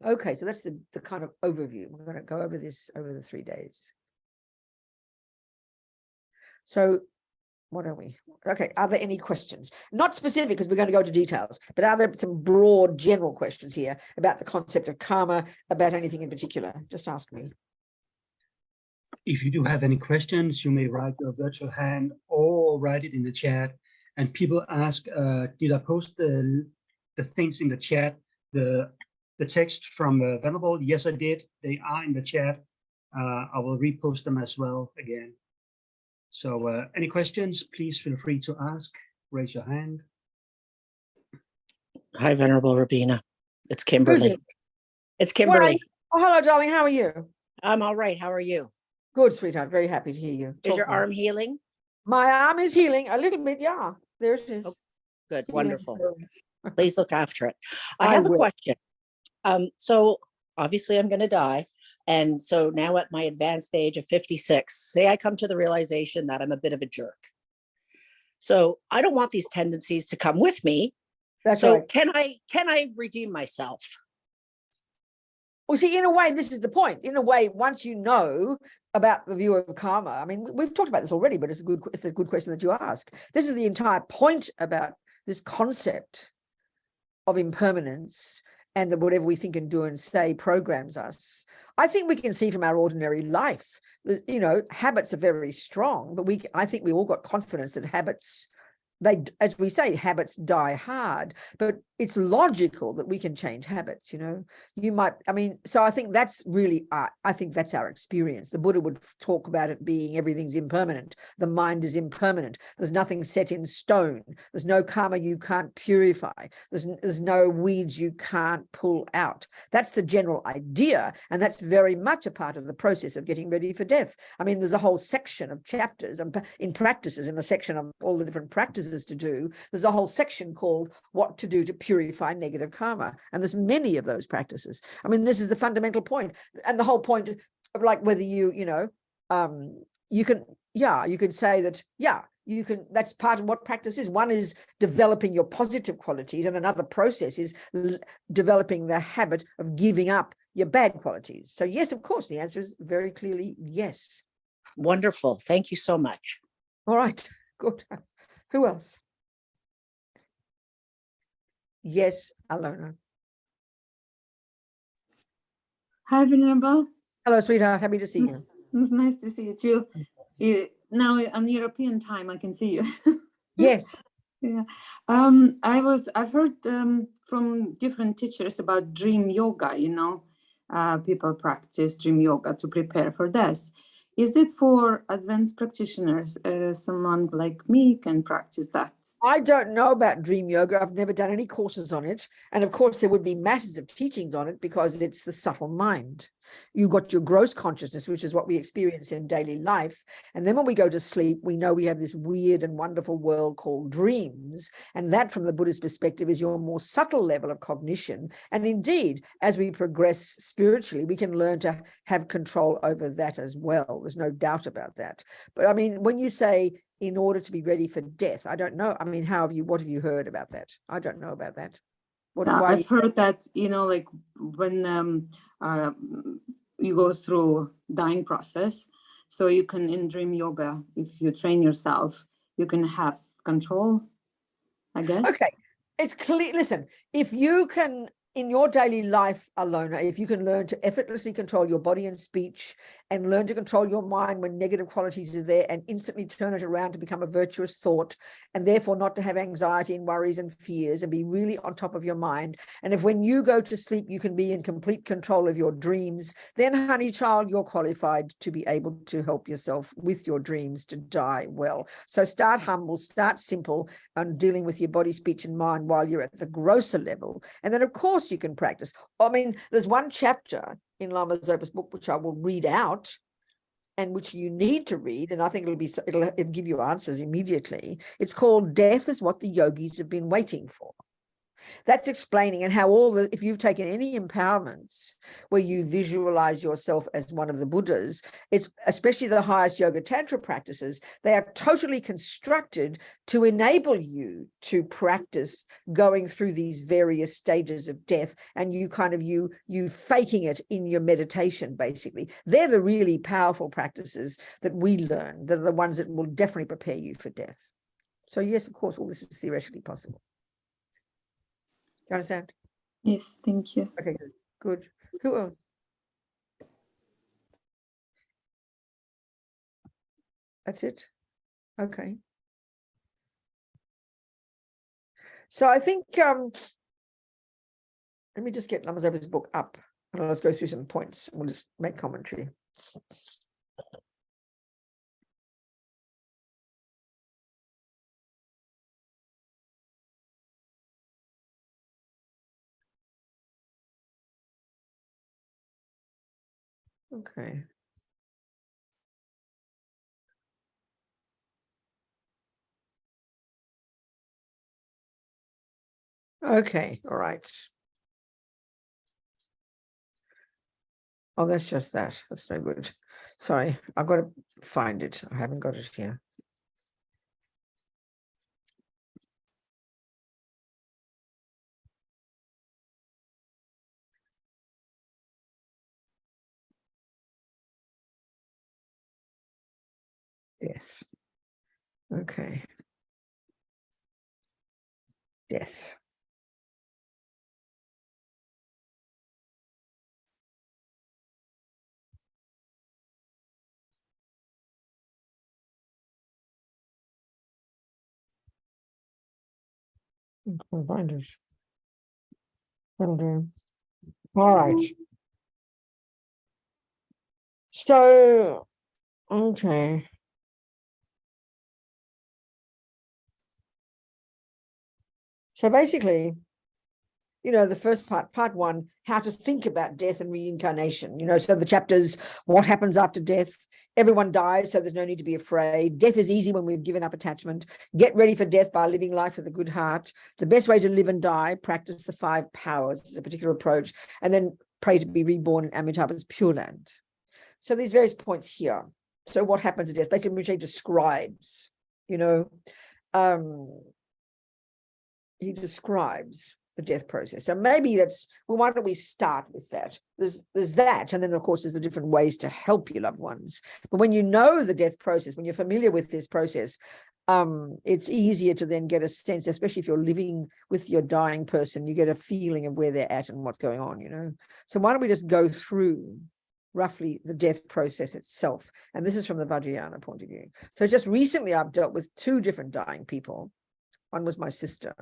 Okay, so that's the kind of overview. We're going to go over this over the 3 days. So what are we? Okay, are there any questions? Not specific, because we're going to go to details, but are there some broad general questions here about the concept of karma, about anything in particular? Just ask me. If you do have any questions, you may write your virtual hand or write it in the chat. And people ask, did I post the things in the chat? The text from Venerable? Yes, I did. They are in the chat. I will repost them as well again. So any questions, please feel free to ask. Raise your hand. Hi, Venerable Robina. It's Kimberly. It's Kimberly. Oh, hello, darling. How are you? I'm all right. How are you? Good, sweetheart. Very happy to hear you. Is your arm healing? My arm is healing a little bit. Yeah, there it is. Oh, good. Healing. Wonderful. Please look after it. I have a question. So obviously I'm going to die. And so now at my advanced age of 56, say I come to the realization that I'm a bit of a jerk. So I don't want these tendencies to come with me. That's so right. Can I redeem myself? Well, see, in a way, this is the point. In a way, once you know about the view of karma, I mean, we've talked about this already, but it's a good question that you ask. This is the entire point about this concept of impermanence, and that whatever we think and do and say programs us. I think we can see from our ordinary life, habits are very strong, but I think we all got confidence that habits, as we say, habits die hard, but it's logical that we can change habits. So I think that's really, I think that's our experience. The Buddha would talk about it being everything's impermanent. The mind is impermanent. There's nothing set in stone. There's no karma you can't purify. There's no weeds you can't pull out. That's the general idea. And that's very much a part of the process of getting ready for death. I mean, there's a whole section of chapters in practices, in a section of all the different practices to do. There's a whole section called what to do to purify negative karma, and there's many of those practices. I mean, this is the fundamental point, and the whole point of like whether you can say that that's part of what practice is. One is developing your positive qualities, and another process is developing the habit of giving up your bad qualities. So yes, of course, the answer is very clearly yes. Wonderful. Thank you so much. All right, good. Who else? Yes, Alona. Hi, Venerable. Hello, sweetheart. Happy to see you. It's nice to see you too. Now on European time, I can see you. Yes. Yeah. I've heard from different teachers about dream yoga. People practice dream yoga to prepare for this. Is it for advanced practitioners? Someone like me can practice that? I don't know about dream yoga. I've never done any courses on it. And of course, there would be masses of teachings on it because it's the subtle mind. You've got your gross consciousness, which is what we experience in daily life. And then when we go to sleep, we know we have this weird and wonderful world called dreams. And that, from the Buddhist perspective, is your more subtle level of cognition. And indeed, as we progress spiritually, we can learn to have control over that as well. There's no doubt about that. But I mean, when you say in order to be ready for death, I don't know. I mean, what have you heard about that? I don't know about that. I've heard that, like when you go through dying process, so you can, in dream yoga, if you train yourself, you can have control, I guess. Okay, it's clear. Listen, if you can, in your daily life, Alona, if you can learn to effortlessly control your body and speech and learn to control your mind when negative qualities are there and instantly turn it around to become a virtuous thought, and therefore not to have anxiety and worries and fears and be really on top of your mind. And if when you go to sleep, you can be in complete control of your dreams, then, honey child, you're qualified to be able to help yourself with your dreams to die well. So start humble, start simple, and dealing with your body, speech, and mind while you're at the grosser level. And then, of course, course you can practice. I mean, there's one chapter in Lama Zopa's book, which I will read out, and which you need to read, and I think it'll give you answers immediately. It's called Death is What the Yogis Have Been Waiting For. That's explaining and how if you've taken any empowerments where you visualize yourself as one of the Buddhas, it's especially the highest yoga tantra practices, they are totally constructed to enable you to practice going through these various stages of death, and you faking it in your meditation, basically. They're the really powerful practices that we learn. They're the ones that will definitely prepare you for death. So yes, of course, all this is theoretically possible. You understand? Yes, thank you. Okay, good. Who else? That's it? Okay. So I think, let me just get Lama Zopa's book up, and let's go through some points. We'll just make commentary. Okay. Okay, all right. Oh, that's just that. That's no good. Sorry, I've got to find it. I haven't got it here. Death. Okay. Death. I'll find it. That'll do. All right. So, okay. So basically, the first part one, how to think about death and reincarnation. So the chapters, what happens after death? Everyone dies, so there's no need to be afraid. Death is easy when we've given up attachment. Get ready for death by living life with a good heart. The best way to live and die, practice the 5 powers, is a particular approach, and then pray to be reborn in Amitabha's Pure Land. So these various points here. So what happens at death? Basically, Rinpoche describes, he describes the death process. So maybe why don't we start with that? There's that, and then of course there's the different ways to help your loved ones. But when you know the death process, when you're familiar with this process, it's easier to then get a sense, especially if you're living with your dying person, you get a feeling of where they're at and what's going on, So why don't we just go through roughly the death process itself? And this is from the Vajrayana point of view. So just recently I've dealt with 2 different dying people. One was my sister,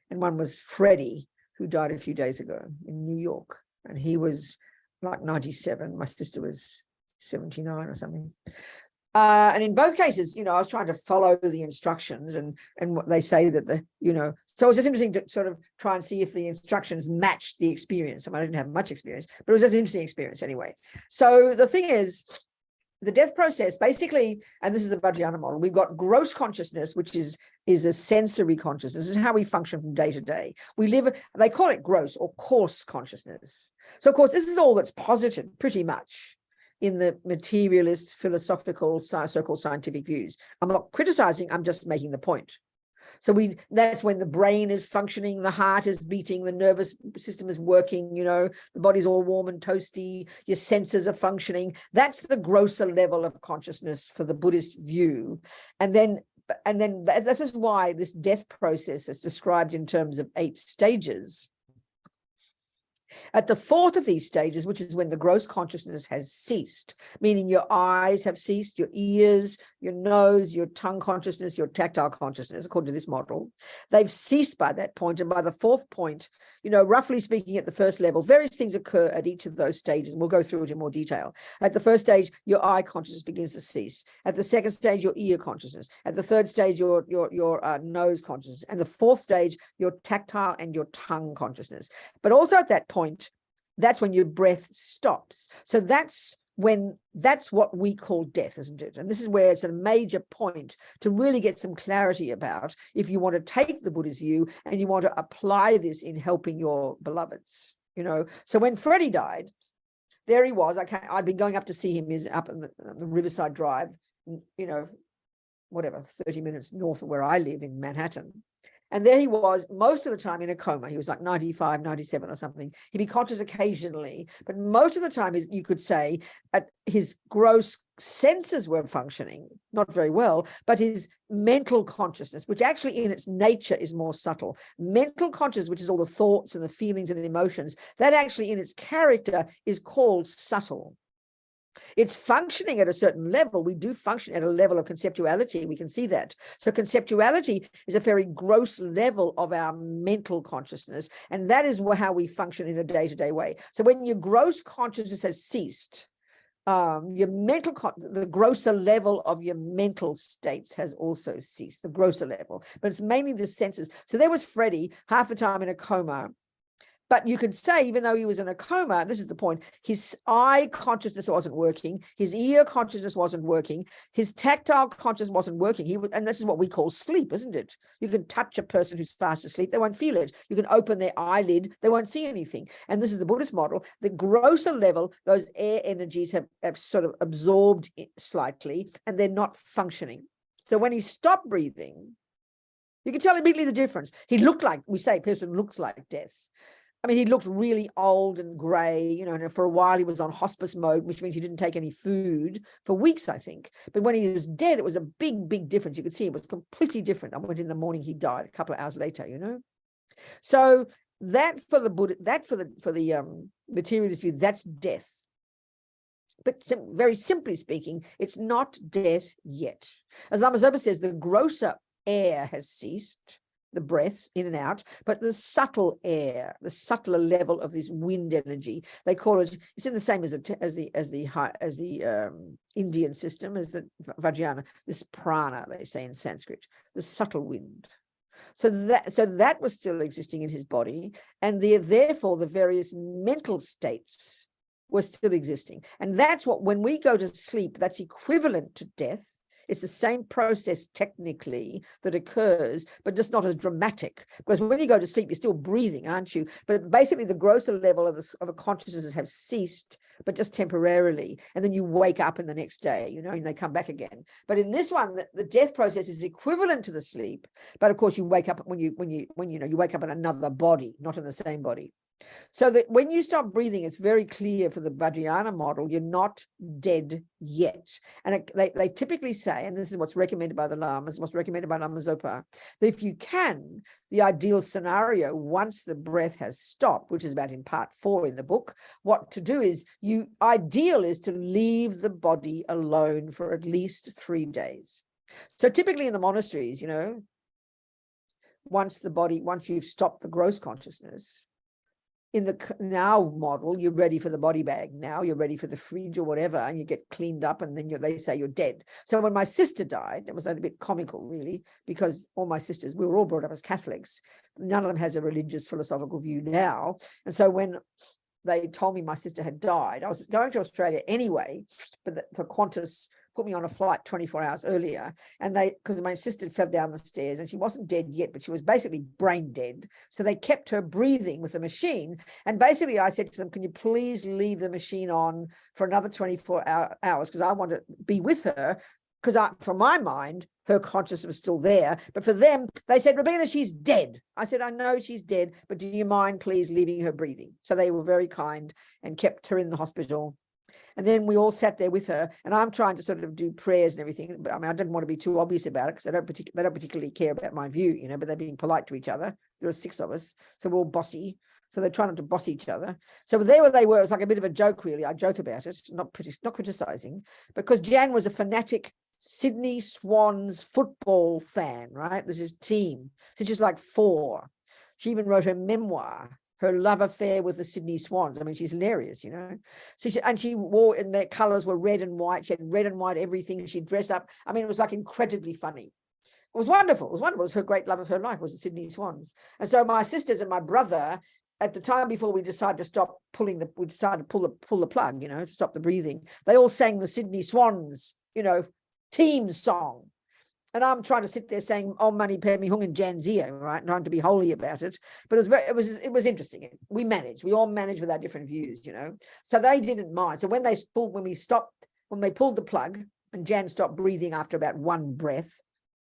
and one was Freddie, who died a few days ago in New York. And he was like 97. My sister was 79 or something. And in both cases, I was trying to follow the instructions and what they say that so it was just interesting to sort of try and see if the instructions matched the experience. I didn't have much experience, but it was just an interesting experience anyway. So the thing is, the death process, basically, and this is the Vajrayana model, we've got gross consciousness, which is a sensory consciousness. This is how we function from day to day. We live, they call it gross or coarse consciousness. So, of course, this is all that's posited pretty much in the materialist, philosophical, so-called scientific views. I'm not criticizing, I'm just making the point. So that's when the brain is functioning, the heart is beating, the nervous system is working, the body's all warm and toasty, your senses are functioning. That's the grosser level of consciousness for the Buddhist view. And then this is why this death process is described in terms of 8 stages. At the fourth of these stages, which is when the gross consciousness has ceased, meaning your eyes have ceased, your ears, your nose, your tongue consciousness, your tactile consciousness, according to this model, they've ceased by that point. And by the fourth point, roughly speaking, at the first level, various things occur at each of those stages. We'll go through it in more detail. At the first stage, your eye consciousness begins to cease. At the second stage, your ear consciousness. At the third stage, your nose consciousness. And the fourth stage, your tactile and your tongue consciousness. But also at that point, that's when your breath stops. So that's what we call death, isn't it? And this is where it's a major point to really get some clarity about if you want to take the Buddha's view and you want to apply this in helping your beloveds. So when Freddie died, there he was. I'd been going up to see him. He's up in the Riverside Drive, 30 minutes north of where I live in Manhattan. And there he was most of the time in a coma. He was like 95, 97 or something. He'd be conscious occasionally, but most of the time, you could say, his gross senses were functioning, not very well, but his mental consciousness, which actually in its nature is more subtle. Mental consciousness, which is all the thoughts and the feelings and emotions, that actually in its character is called subtle. It's functioning at a certain level. We do function at a level of conceptuality. We can see that. So conceptuality is a very gross level of our mental consciousness. And that is how we function in a day-to-day way. So when your gross consciousness has ceased, the grosser level of your mental states has also ceased, the grosser level. But it's mainly the senses. So there was Freddie, half the time in a coma. But you could say, even though he was in a coma, this is the point, his eye consciousness wasn't working, his ear consciousness wasn't working, his tactile consciousness wasn't working. And this is what we call sleep, isn't it? You can touch a person who's fast asleep, they won't feel it. You can open their eyelid, they won't see anything. And this is the Buddhist model. The grosser level, those air energies have sort of absorbed it slightly, and they're not functioning. So when he stopped breathing, you can tell immediately the difference. He looked like, we say a person looks like death. I mean, he looked really old and grey, and for a while he was on hospice mode, which means he didn't take any food for weeks, I think. But when he was dead, it was a big, big difference. You could see it was completely different. I went in the morning, he died a couple of hours later, So that for the Buddha, that for the materialist view, that's death. But very simply speaking, it's not death yet. As Lama Zopa says, the grosser air has ceased, the breath in and out, but the subtle air, the subtler level of this wind energy, they call it. It's in the same as the Indian system, as the Vajrayana. This prana, they say in Sanskrit, the subtle wind. So that was still existing in his body, and therefore the various mental states were still existing, and that's what when we go to sleep, that's equivalent to death. It's the same process technically that occurs, but just not as dramatic. Because when you go to sleep, you're still breathing, aren't you? But basically, the grosser level of a consciousness have ceased, but just temporarily. And then you wake up in the next day, and they come back again. But in this one, the death process is equivalent to the sleep. But of course, you wake up when you wake up in another body, not in the same body. So that when you stop breathing, it's very clear for the Vajrayana model, you're not dead yet. And they typically say, and this is what's recommended by the Lamas, what's recommended by Lama Zopa, that if you can, the ideal scenario, once the breath has stopped, which is about in part 4 in the book, what to do is, ideal is to leave the body alone for at least 3 days. So typically in the monasteries, once you've stopped the gross consciousness, in the now model, you're ready for the body bag. Now you're ready for the fridge or whatever, and you get cleaned up, and then they say you're dead. So when my sister died, it was a bit comical, really, because all my sisters, we were all brought up as Catholics. None of them has a religious philosophical view now. And so when they told me my sister had died, I was going to Australia anyway, but the Qantas put me on a flight 24 hours earlier, and because my sister fell down the stairs, and she wasn't dead yet, but she was basically brain dead. So they kept her breathing with the machine. And basically I said to them, can you please leave the machine on for another 24 hours? Because I want to be with her, because from my mind, her consciousness was still there. But for them, they said, Robina, she's dead. I said, I know she's dead, but do you mind please leaving her breathing? So they were very kind and kept her in the hospital. And then we all sat there with her, and I'm trying to sort of do prayers and everything. But I mean, I didn't want to be too obvious about it, because they don't particularly care about my view, but they're being polite to each other. There are 6 of us, so we're all bossy. So they try not to boss each other. So there where they were, it was like a bit of a joke, really. I joke about it, not criticizing, because Jan was a fanatic Sydney Swans football fan, right? This is team since she was like 4. She even wrote her memoir, her love affair with the Sydney Swans. I mean, she's hilarious, you know. So she wore, and their colors were red and white. She had red and white everything. She'd dress up. I mean, it was like incredibly funny. It was wonderful. It was wonderful. It was her great love of her life, was the Sydney Swans. And so my sisters and my brother, at the time before we decided to stop we decided to pull the plug, you know, to stop the breathing. They all sang the Sydney Swans, you know, team song. And I'm trying to sit there saying, "Oh, money, pay me hung in Jan's ear," right? Trying to be holy about it. But it was interesting. We all managed with our different views, you know. So they didn't mind. So when they pulled the plug and Jan stopped breathing after about one breath,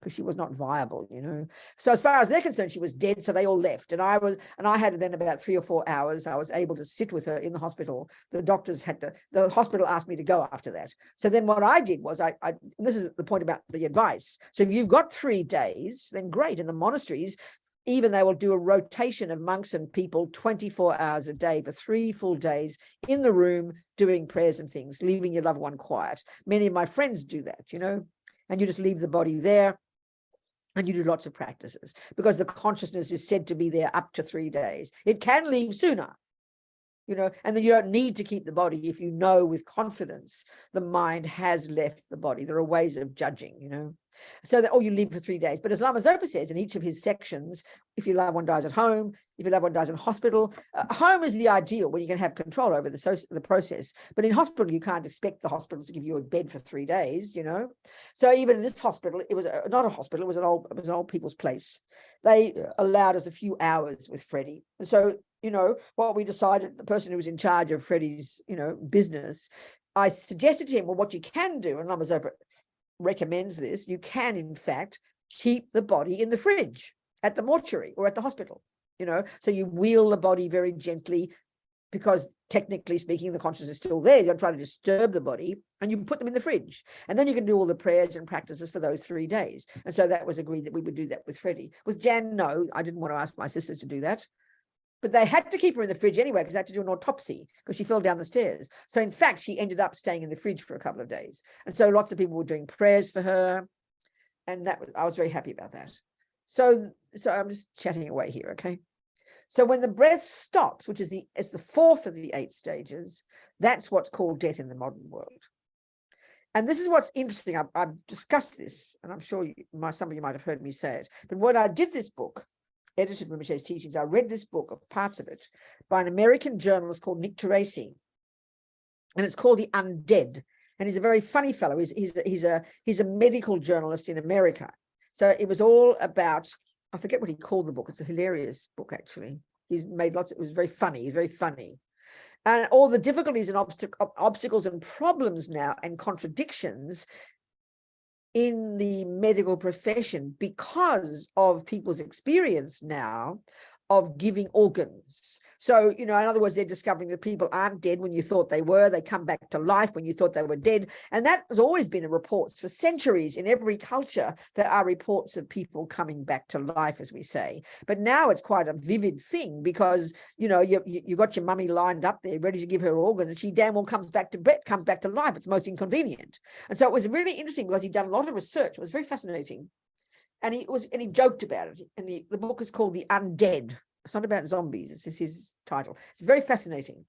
because she was not viable, you know. So as far as they're concerned, she was dead. So they all left. And I had then about 3 or 4 hours, I was able to sit with her in the hospital. The hospital asked me to go after that. So then what I did was this is the point about the advice. So if you've got 3 days, then great. In the monasteries, even they will do a rotation of monks and people 24 hours a day for 3 full days in the room doing prayers and things, leaving your loved one quiet. Many of my friends do that, you know, and you just leave the body there. And you do lots of practices because the consciousness is said to be there up to 3 days. It can leave sooner, you know, and then you don't need to keep the body if you know with confidence the mind has left the body. There are ways of judging, you know, so that, you live for 3 days. But as Lama Zopa says in each of his sections, if your loved one dies at home, if your loved one dies in hospital, home is the ideal when you can have control over the process. But in hospital, you can't expect the hospital to give you a bed for 3 days, you know. So even in this hospital, it was not a hospital, it was an old people's place. They allowed us a few hours with Freddie. And so, you know, what we decided, the person who was in charge of Freddie's, you know, business, I suggested to him, well, what you can do, and Lama Zopa recommends this, you can in fact keep the body in the fridge at the mortuary or at the hospital, you know, so you wheel the body very gently, because technically speaking the consciousness is still there. You don't try to disturb the body, and you put them in the fridge, and then you can do all the prayers and practices for those 3 days. And so that was agreed that we would do that with Freddie. With Jan, no, I didn't want to ask my sisters to do that, but they had to keep her in the fridge anyway because they had to do an autopsy because she fell down the stairs. So in fact, she ended up staying in the fridge for a couple of days. And so lots of people were doing prayers for her. And I was very happy about that. So I'm just chatting away here, okay? So when the breath stops, which is the 4th of the 8 stages, that's what's called death in the modern world. And this is what's interesting. I've discussed this, and I'm sure some of you might have heard me say it. But when I did this book, edited Rinpoche's teachings, I read this book, of parts of it, by an American journalist called Nick Teresi, and it's called The Undead. And he's a very funny fellow. He's a medical journalist in America. So it was all about, I forget what he called the book. It's a hilarious book, actually. He's made lots. It was very funny. He's very funny. And all the difficulties and obstacles and problems now and contradictions in the medical profession because of people's experience now of giving organs. So, you know, in other words, they're discovering that people aren't dead when you thought they were. They come back to life when you thought they were dead. And that has always been in reports for centuries. In every culture, there are reports of people coming back to life, as we say. But now it's quite a vivid thing because, you know, you got your mummy lined up there, ready to give her organs, and she damn well comes back to life. It's most inconvenient. And so it was really interesting because he'd done a lot of research. It was very fascinating. And he joked about it. And the book is called The Undead. It's not about zombies. This is his title. It's very fascinating.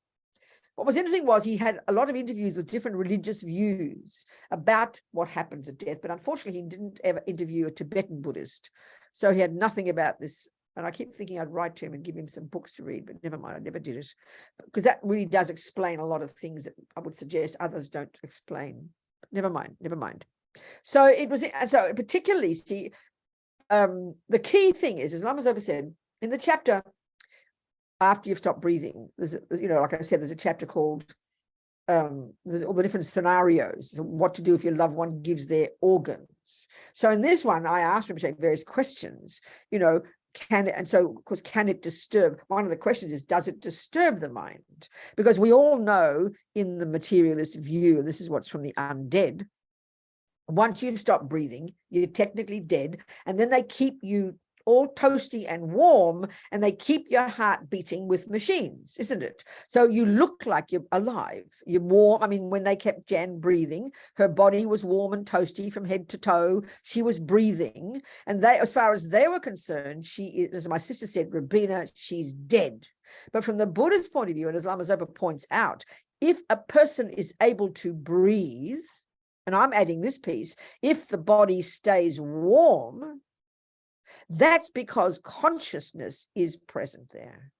What was interesting was he had a lot of interviews with different religious views about what happens at death. But unfortunately, he didn't ever interview a Tibetan Buddhist. So he had nothing about this. And I keep thinking I'd write to him and give him some books to read, but never mind, I never did it. Because that really does explain a lot of things that I would suggest others don't explain. But never mind. So it was, so particularly, see, the key thing is, as Lama Zopa said, in the chapter, after you've stopped breathing, there's, you know, like I said, there's a chapter called, there's all the different scenarios, what to do if your loved one gives their organs. So in this one, I asked Rinpoche various questions, you know, can it disturb? One of the questions is, does it disturb the mind? Because we all know in the materialist view, this is what's from The Undead, once you've stopped breathing, you're technically dead, and then they keep you all toasty and warm, and they keep your heart beating with machines, isn't it? So you look like you're alive, you're warm. I mean, when they kept Jan breathing, her body was warm and toasty from head to toe. She was breathing, and they, as far as they were concerned, she is, as my sister said, Robina, she's dead. But from the Buddhist point of view, and as Lama Zopa points out, if a person is able to breathe, and I'm adding this piece, if the body stays warm, that's because consciousness is present there.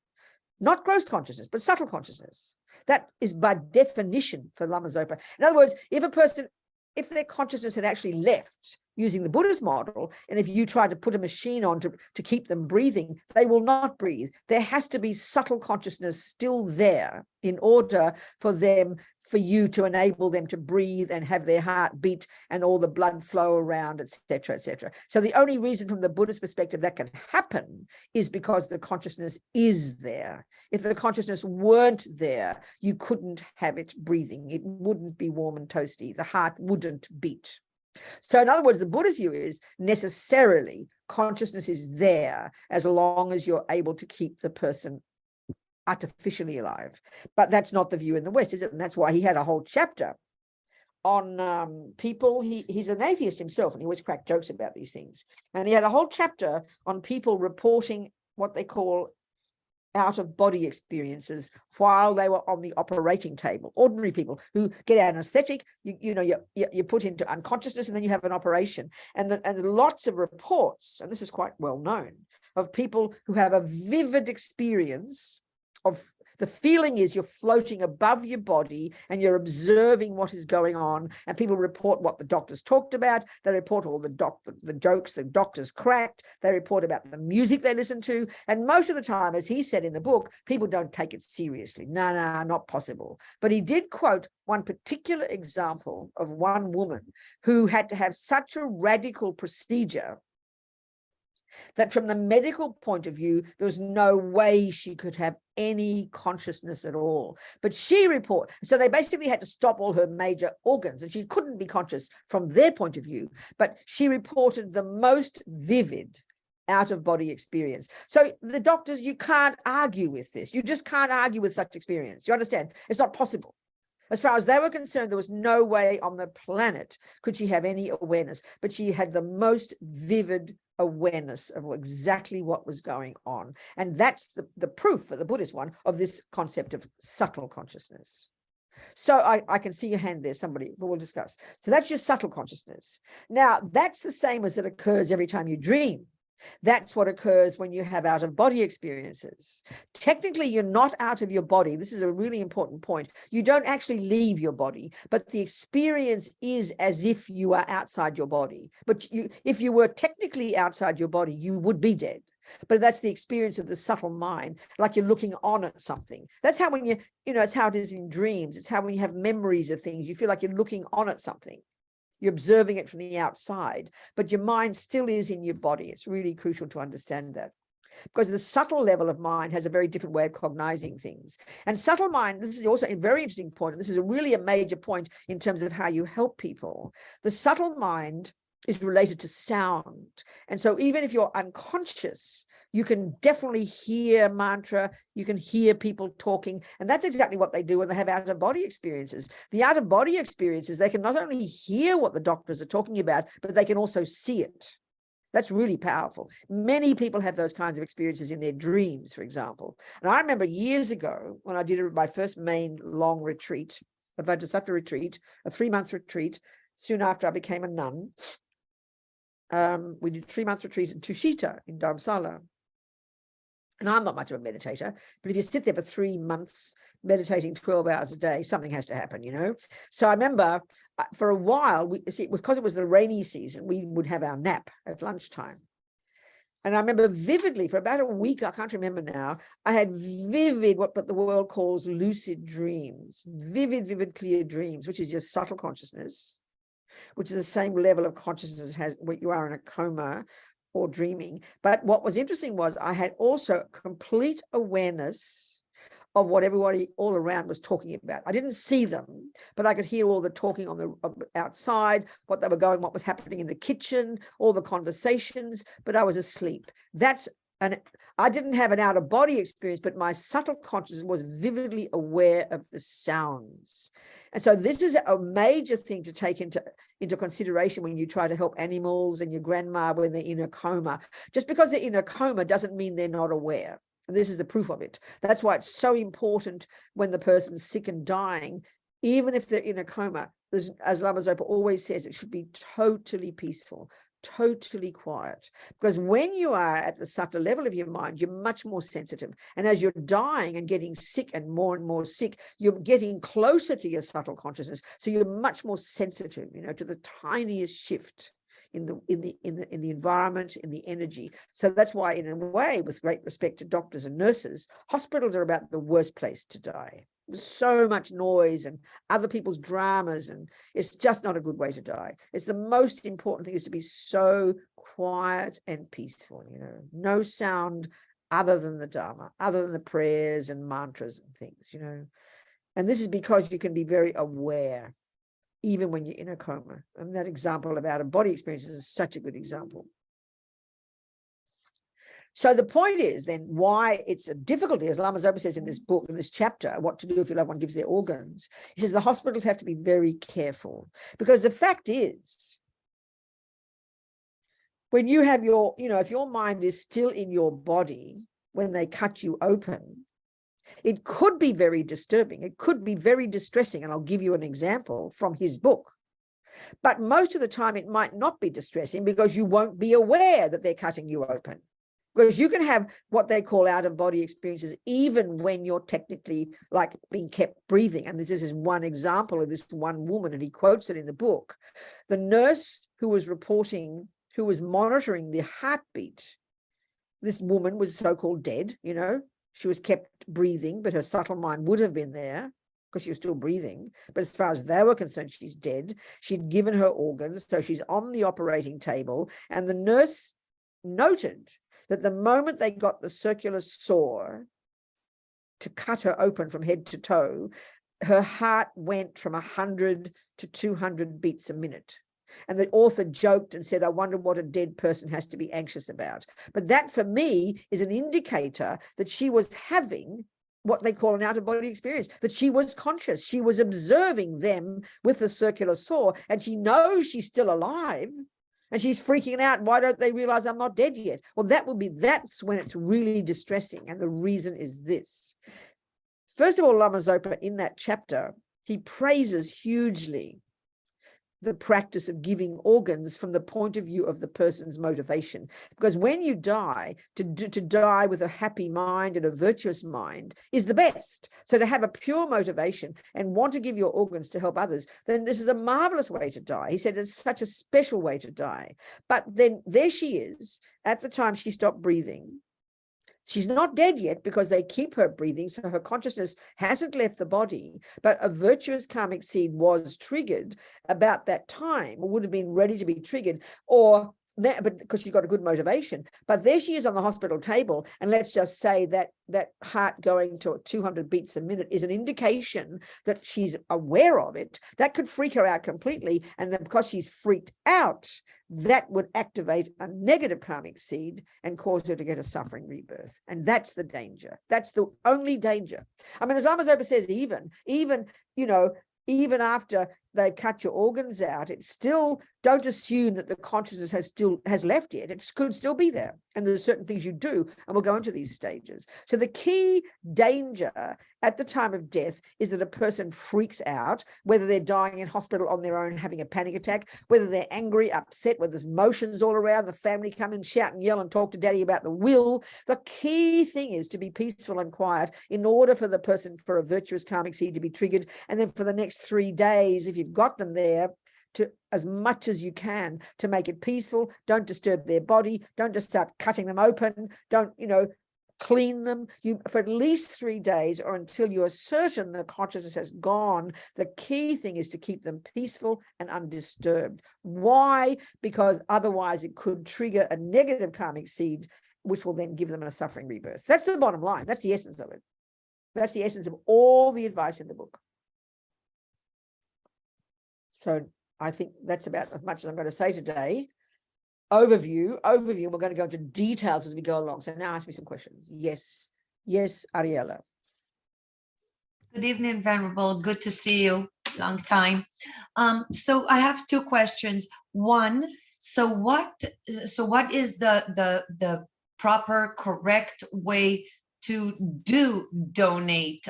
Not gross consciousness, but subtle consciousness. That is by definition for Lama Zopa. In other words, if their consciousness had actually left, using the Buddhist model, and if you try to put a machine on to keep them breathing, they will not breathe. There has to be subtle consciousness still there in order for you to enable them to breathe and have their heart beat and all the blood flow around, etc., etc. So the only reason from the Buddhist perspective that can happen is because the consciousness is there. If the consciousness weren't there, you couldn't have it breathing. It wouldn't be warm and toasty. The heart wouldn't beat. So in other words, the Buddhist view is necessarily consciousness is there as long as you're able to keep the person artificially alive. But that's not the view in the West, is it? And that's why he had a whole chapter on people. He's an atheist himself, and he always cracked jokes about these things. And he had a whole chapter on people reporting what they call out-of-body experiences while they were on the operating table. Ordinary people who get anesthetic, you're put into unconsciousness, and then you have an operation. And lots of reports, and this is quite well known, of people who have a vivid experience of the feeling is you're floating above your body and you're observing what is going on, and people report what the doctors talked about. They report all the jokes the doctors cracked. They report about the music they listened to. And most of the time, as he said in the book, people don't take it seriously. No, not possible. But he did quote one particular example of one woman who had to have such a radical procedure that from the medical point of view, there was no way she could have any consciousness at all. But she reported, so they basically had to stop all her major organs, and she couldn't be conscious from their point of view, but she reported the most vivid out-of-body experience. So the doctors, you can't argue with this. You just can't argue with such experience. You understand? It's not possible. As far as they were concerned, there was no way on the planet could she have any awareness, but she had the most vivid awareness of exactly what was going on. And that's the proof for the Buddhist one of this concept of subtle consciousness. So I can see your hand there, somebody, but we'll discuss. So that's your subtle consciousness. Now, that's the same as it occurs every time you dream. That's what occurs when you have out-of-body experiences. Technically, you're not out of your body. This is a really important point. You don't actually leave your body, but the experience is as if you are outside your body. But if you were technically outside your body, you would be dead. But that's the experience of the subtle mind, like you're looking on at something. That's how when it's how it is in dreams. It's how when you have memories of things, you feel like you're looking on at something. You're observing it from the outside, but your mind still is in your body. It's really crucial to understand that, because the subtle level of mind has a very different way of cognizing things. And subtle mind, this is also a very interesting point, and this is really a major point in terms of how you help people. The subtle mind is related to sound. And so even if you're unconscious, you can definitely hear mantra, you can hear people talking, and that's exactly what they do when they have out-of-body experiences. The out-of-body experiences, they can not only hear what the doctors are talking about, but they can also see it. That's really powerful. Many people have those kinds of experiences in their dreams, for example. And I remember years ago when I did my first main long retreat, a Vajrasattva retreat, a 3-month retreat, soon after I became a nun. We did a 3-month retreat in Tushita in Dharamsala. And I'm not much of a meditator, but if you sit there for 3 months meditating 12 hours a day, something has to happen, So I remember for a while, because it was the rainy season, we would have our nap at lunchtime. And I remember vividly for about a week, I can't remember now, I had vivid, what the world calls lucid dreams, vivid, clear dreams, which is just subtle consciousness, which is the same level of consciousness as what you are in a coma or dreaming. But what was interesting was I had also complete awareness of what everybody all around was talking about. I didn't see them, but I could hear all the talking on the outside, what was happening in the kitchen, all the conversations, but I was asleep. I didn't have an out-of-body experience, but my subtle consciousness was vividly aware of the sounds. And so this is a major thing to take into consideration when you try to help animals and your grandma when they're in a coma. Just because they're in a coma doesn't mean they're not aware. And this is the proof of it. That's why it's so important when the person's sick and dying, even if they're in a coma, as Lama Zopa always says, it should be totally peaceful, totally quiet, because when you are at the subtle level of your mind, you're much more sensitive, and as you're dying and getting sick and more sick, you're getting closer to your subtle consciousness, so you're much more sensitive, to the tiniest shift in the environment, in the energy. So that's why, in a way, with great respect to doctors and nurses, hospitals are about the worst place to die. There's so much noise and other people's dramas, and it's just not a good way to die. It's the most important thing is to be so quiet and peaceful, no sound other than the Dharma, other than the prayers and mantras and things, And this is because you can be very aware, even when you're in a coma. And that example of out-of-body experiences is such a good example. So the point is then why it's a difficulty, as Lama Zopa says in this book, in this chapter, What to Do If Your Loved One Gives Their Organs. He says the hospitals have to be very careful, because the fact is, when you have your, if your mind is still in your body when they cut you open, it could be very disturbing. It could be very distressing. And I'll give you an example from his book. But most of the time it might not be distressing because you won't be aware that they're cutting you open. Because you can have what they call out-of-body experiences even when you're technically like being kept breathing. And this is one example of this one woman, and he quotes it in the book. The nurse who was monitoring the heartbeat, this woman was so-called dead, She was kept breathing, but her subtle mind would have been there because she was still breathing. But as far as they were concerned, she's dead. She'd given her organs, so she's on the operating table. And the nurse noted that the moment they got the circular saw to cut her open from head to toe, her heart went from 100 to 200 beats a minute. And the author joked and said, I wonder what a dead person has to be anxious about. But that, for me, is an indicator that she was having what they call an out-of-body experience, that she was conscious. She was observing them with the circular saw, and she knows she's still alive, and she's freaking out. Why don't they realize I'm not dead yet? Well, that's when it's really distressing. And the reason is this. First of all, Lama Zopa, in that chapter, he praises hugely the practice of giving organs from the point of view of the person's motivation. Because when you die, to die with a happy mind and a virtuous mind is the best. So to have a pure motivation and want to give your organs to help others, then this is a marvelous way to die. He said it's such a special way to die. But then there she is, at the time she stopped breathing. She's not dead yet because they keep her breathing, so her consciousness hasn't left the body, but a virtuous karmic seed was triggered about that time, or would have been ready to be triggered, but because she's got a good motivation. But there she is on the hospital table, and let's just say that heart going to 200 beats a minute is an indication that she's aware of it. That could freak her out completely, and then because she's freaked out, that would activate a negative karmic seed and cause her to get a suffering rebirth. And that's the danger. That's the only danger. I mean, as Lama Zopa says, even after they've cut your organs out, it's still, don't assume that the consciousness has left yet. It could still be there. And there's certain things you do, and we'll go into these stages. So the key danger at the time of death is that a person freaks out, whether they're dying in hospital on their own, having a panic attack, whether they're angry, upset, whether there's emotions all around, the family come and shout and yell and talk to daddy about the will. The key thing is to be peaceful and quiet in order for the person, for a virtuous karmic seed to be triggered. And then for the next 3 days, if you've got them there, to as much as you can to make it peaceful. Don't disturb their body. Don't just start cutting them open. Don't, clean them. For at least 3 days, or until you are certain the consciousness has gone. The key thing is to keep them peaceful and undisturbed. Why? Because otherwise it could trigger a negative karmic seed, which will then give them a suffering rebirth. That's the bottom line. That's the essence of it. That's the essence of all the advice in the book. So I think that's about as much as I'm going to say today. Overview. We're going to go into details as we go along. So now ask me some questions. Yes, Ariella. Good evening, Venerable. Good to see you. Long time. So I have two questions. One, so what is the proper, correct way to donate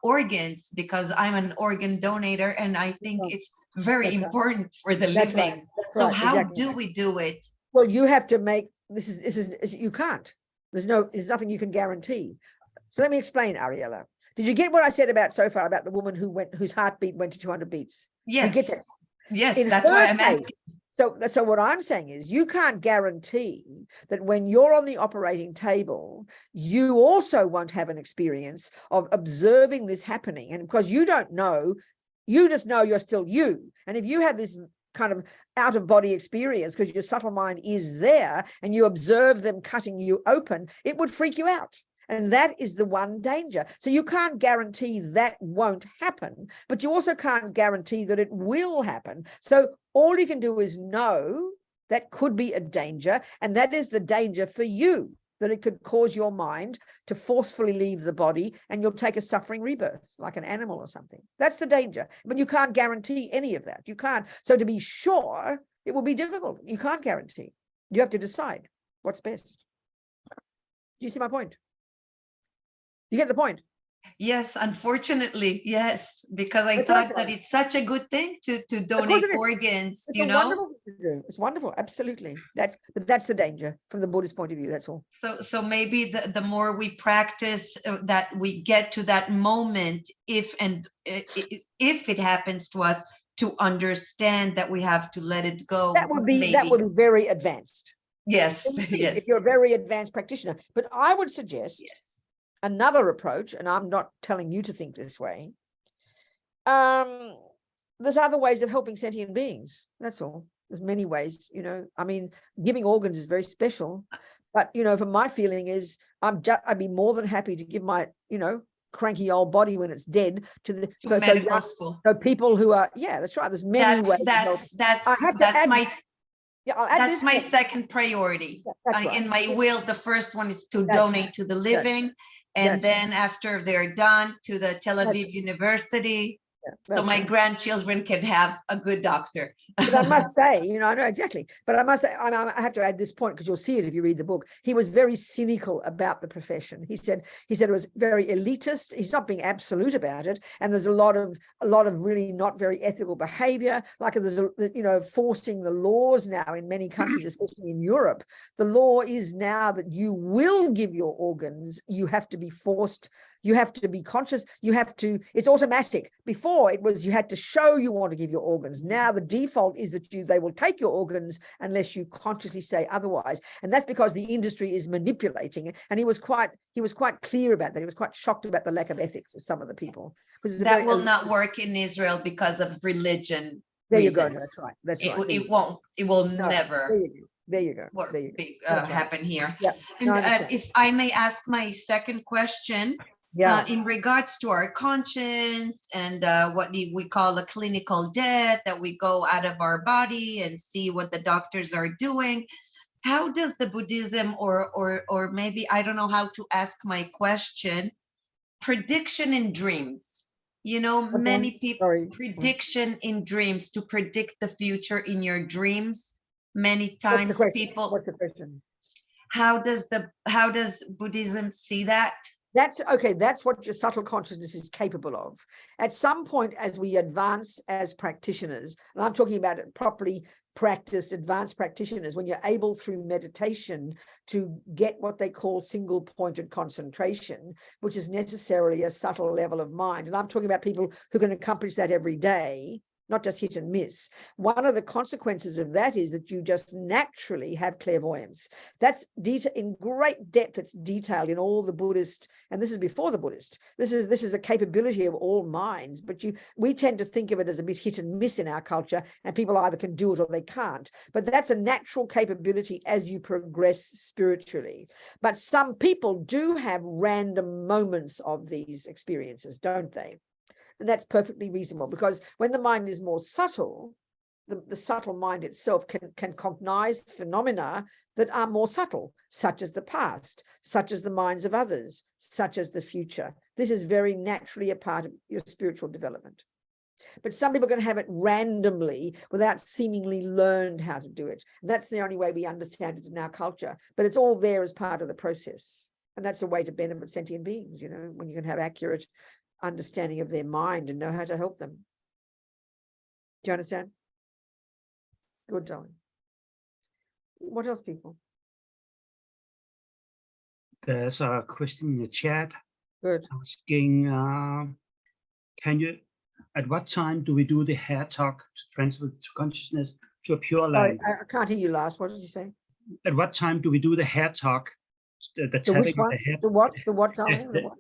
organs? Because I'm an organ donator, and I think it's very important for the living. So how do we do it? Well, you have to make this is you can't. There's nothing you can guarantee. So let me explain, Ariella. Did you get what I said about so far about the woman whose heartbeat went to 200 beats? Yes. You get that? Yes, that's why I'm asking. So what I'm saying is you can't guarantee that when you're on the operating table, you also won't have an experience of observing this happening. And because you don't know, you just know you're still you. And if you have this kind of out of body experience because your subtle mind is there and you observe them cutting you open, it would freak you out. And that is the one danger. So you can't guarantee that won't happen, but you also can't guarantee that it will happen. So all you can do is know that could be a danger, and that is the danger for you, that it could cause your mind to forcefully leave the body and you'll take a suffering rebirth like an animal or something. That's the danger, but you can't guarantee any of that. You can't. So to be sure, it will be difficult. You can't guarantee. You have to decide what's best. Do you see my point? You get the point? Yes, unfortunately, yes, because I thought that it's such a good thing to donate organs, you know. Wonderful thing to do. It's wonderful, absolutely. That's the danger from the Buddhist point of view. That's all. So maybe the more we practice, that we get to that moment, if it happens to us, to understand that we have to let it go. That would be very advanced. Yes, yes. If you're a very advanced practitioner, but I would suggest. Yes. Another approach, and I'm not telling you to think this way, there's other ways of helping sentient beings. That's all. There's many ways, you know. I mean, giving organs is very special, but, you know, from my feeling is I'd be more than happy to give my, you know, cranky old body when it's dead to the medical school. So people who are, yeah, that's right. There's many ways. That's my second priority. In my will, the first one is to donate to the living. And then after they're done, to the Tel Aviv University, so my grandchildren can have a good doctor. But I must say, you know, I know exactly, but I must say, I have to add this point because you'll see it if you read the book. He was very cynical about the profession. He said it was very elitist. He's not being absolute about it, and there's a lot of really not very ethical behavior. Like there's forcing the laws now in many countries, especially in Europe. The law is now that you will give your organs. You have to be forced. You have to be conscious. You have to, it's automatic. Before it was, you had to show you want to give your organs. Now the default is that they will take your organs unless you consciously say otherwise. And that's because the industry is manipulating it. And he was quite clear about that. He was quite shocked about the lack of ethics of some of the people. That will not work in Israel because of religion. There you go. That's right. That's right. It won't. It will never. There you go. Happen here. Yeah. And if I may ask my second question. Yeah. In regards to our conscience and what we call a clinical death, that we go out of our body and see what the doctors are doing. How does the Buddhism or maybe, I don't know how to ask my question, prediction in dreams? You know, many people prediction in dreams, to predict the future in your dreams. Many times people. What's the question? How does Buddhism see that? That's okay. That's what your subtle consciousness is capable of. At some point, as we advance as practitioners, and I'm talking about it properly practiced advanced practitioners, when you're able through meditation to get what they call single pointed concentration, which is necessarily a subtle level of mind. And I'm talking about people who can accomplish that every day. not just hit and miss. One of the consequences of that is that you just naturally have clairvoyance. That's in great depth. It's detailed in all the Buddhist, and this is before the Buddhist. This is a capability of all minds, but we tend to think of it as a bit hit and miss in our culture, and people either can do it or they can't. But that's a natural capability as you progress spiritually. But some people do have random moments of these experiences, don't they? And that's perfectly reasonable, because when the mind is more subtle, the subtle mind itself can cognize phenomena that are more subtle, such as the past, such as the minds of others, such as the future. This is very naturally a part of your spiritual development. But some people are going to have it randomly without seemingly learned how to do it. And that's the only way we understand it in our culture. But it's all there as part of the process. And that's a way to benefit sentient beings, you know, when you can have accurate understanding of their mind and know how to help them. Do you understand? Good, darling. What else, people? There's a question in the chat Good. asking, at what time do we do the hair talk to transfer to consciousness to a pure land? I can't hear you last. What did you say? At what time do we do the hair talk? The The tapping which of one? the head. The what? The what, darling? The what?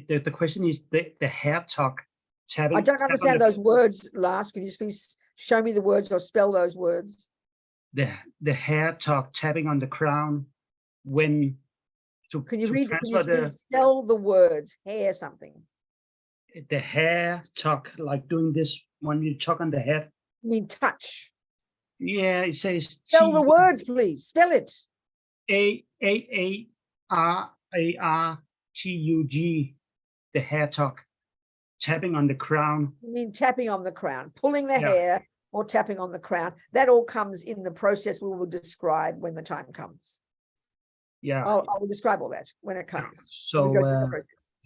The question is the hair talk tapping. I don't understand those words last. Can you please show me the words or spell those words? The hair talk tapping on the crown when Can you to read? Can you transfer please spell the words? Hair something. the hair talk, like doing this when you talk on the head. I mean touch. Yeah, it says Spell the words, please. Spell it. AARARTUG, the hair talk, tapping on the crown. I mean tapping on the crown, pulling the hair or tapping on the crown. That all comes in the process we will describe when the time comes. Yeah. I will describe all that when it comes. So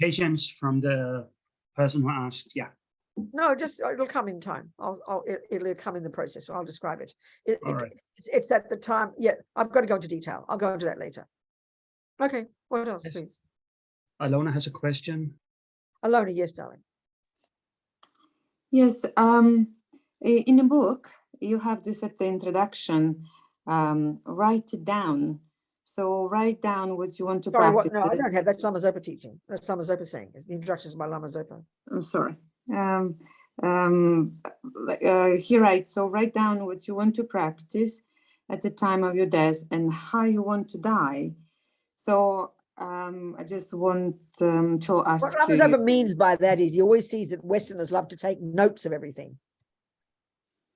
patience from the person who asked. Yeah. No, just it'll come in time. It'll come in the process. So I'll describe it. Right. It's at the time. Yeah, I've got to go into detail. I'll go into that later. Okay. What else, Yes. please? Alona has a question. Alona, yes, darling. Yes. In the book, you have this at the introduction. Write it down. So write down what you want to Sorry, practice. what? No, I don't have. That's Lama Zopa teaching. That's Lama Zopa saying. It's the instructions by Lama Zopa. I'm sorry. He writes, so write down what you want to practice at the time of your death and how you want to die. So I just want to ask What Lama you. Zopa means by that is he always sees that Westerners love to take notes of everything.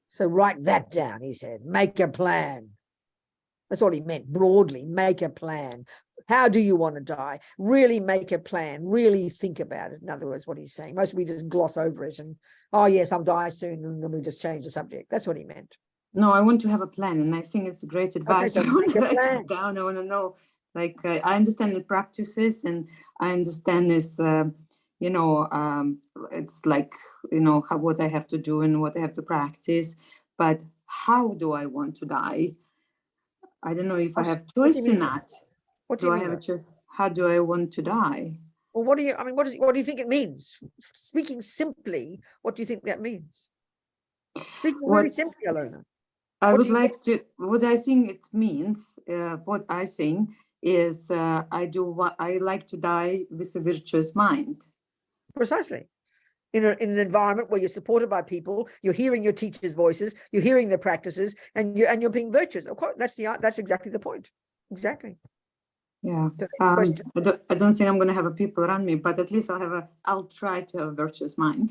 So write that down, he said. Make a plan. That's all he meant, broadly. Make a plan. How do you want to die? Really make a plan. Really think about it. In other words, what he's saying. Most we just gloss over it and, oh, yes, I'll die soon. And then we just change the subject. That's what he meant. No, I want to have a plan. And I think it's great advice. Okay, so I want to make a write plan. it down. I want to know, like, I understand the practices and I understand this, it's like, what I have to do and what I have to practice. But how do I want to die? I don't know if I have choice in that. What do you mean? How do I want to die? Well, what do you think it means? Speaking simply, what do you think that means? Speaking very simply, Alona. What I think it means, what I think is I like to die with a virtuous mind. Precisely. In an environment where you're supported by people, you're hearing your teachers' voices, you're hearing their practices, and you're being virtuous. Of course, that's exactly the point. Exactly. Yeah. I don't think I'm going to have people around me, but at least I'll try to have a virtuous mind.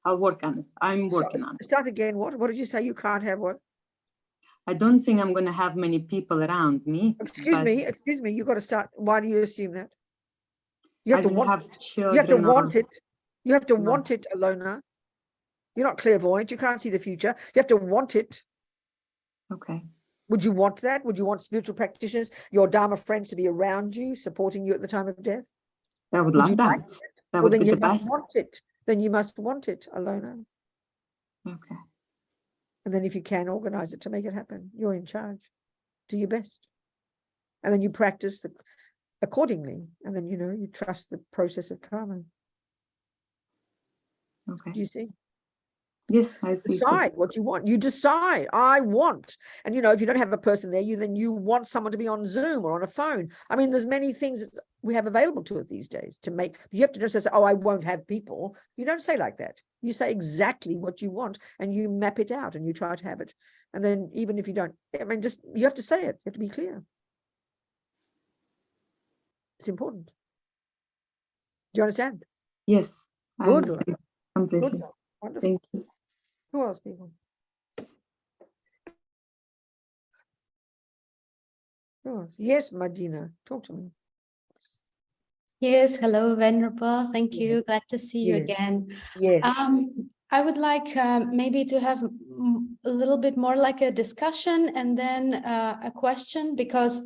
I'll work on it. I'm working on it. Start again. What did you say? You can't have what? I don't think I'm going to have many people around me. Excuse me. You've got to start. Why do you assume that? You have to want it. You have to want it. You have to want it, Alona. You're not clairvoyant. You can't see the future. You have to want it. Okay. Would you want that? Would you want spiritual practitioners, your Dharma friends to be around you, supporting you at the time of death? I would love that. Like that would be the best. Then you must want it, Alona. Okay. And then if you can organize it to make it happen, you're in charge. Do your best. And then you practice accordingly. And then, you trust the process of karma. Okay. Do you see? Yes, I see. Decide what you want. You decide, I want. And, if you don't have a person there, you want someone to be on Zoom or on a phone. I mean, there's many things we have available to it these days to make. You have to just say, oh, I won't have people. You don't say like that. You say exactly what you want and you map it out and you try to have it. And then even if you don't, you have to say it. You have to be clear. It's important. Do you understand? Yes, I Good. understand completely. Good. Wonderful. Thank you. Who else, people? Who else? Yes, Madina, talk to me. Yes, hello, Venerable. Thank you. Yes. Glad to see you Yes. again. Yes. I would like maybe to have a little bit more like a discussion and then a question, because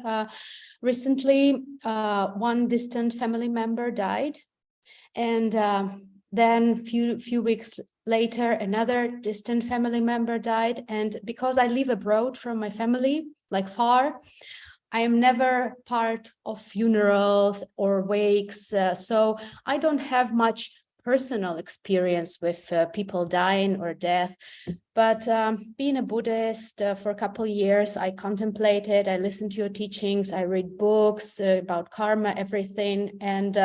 recently one distant family member died, and then few weeks later another distant family member died. And because I live abroad from my family, like far, I am never part of funerals or wakes, so I don't have much personal experience with people dying or death. But being a Buddhist for a couple of years, I contemplated, I listened to your teachings, I read books about karma, everything. And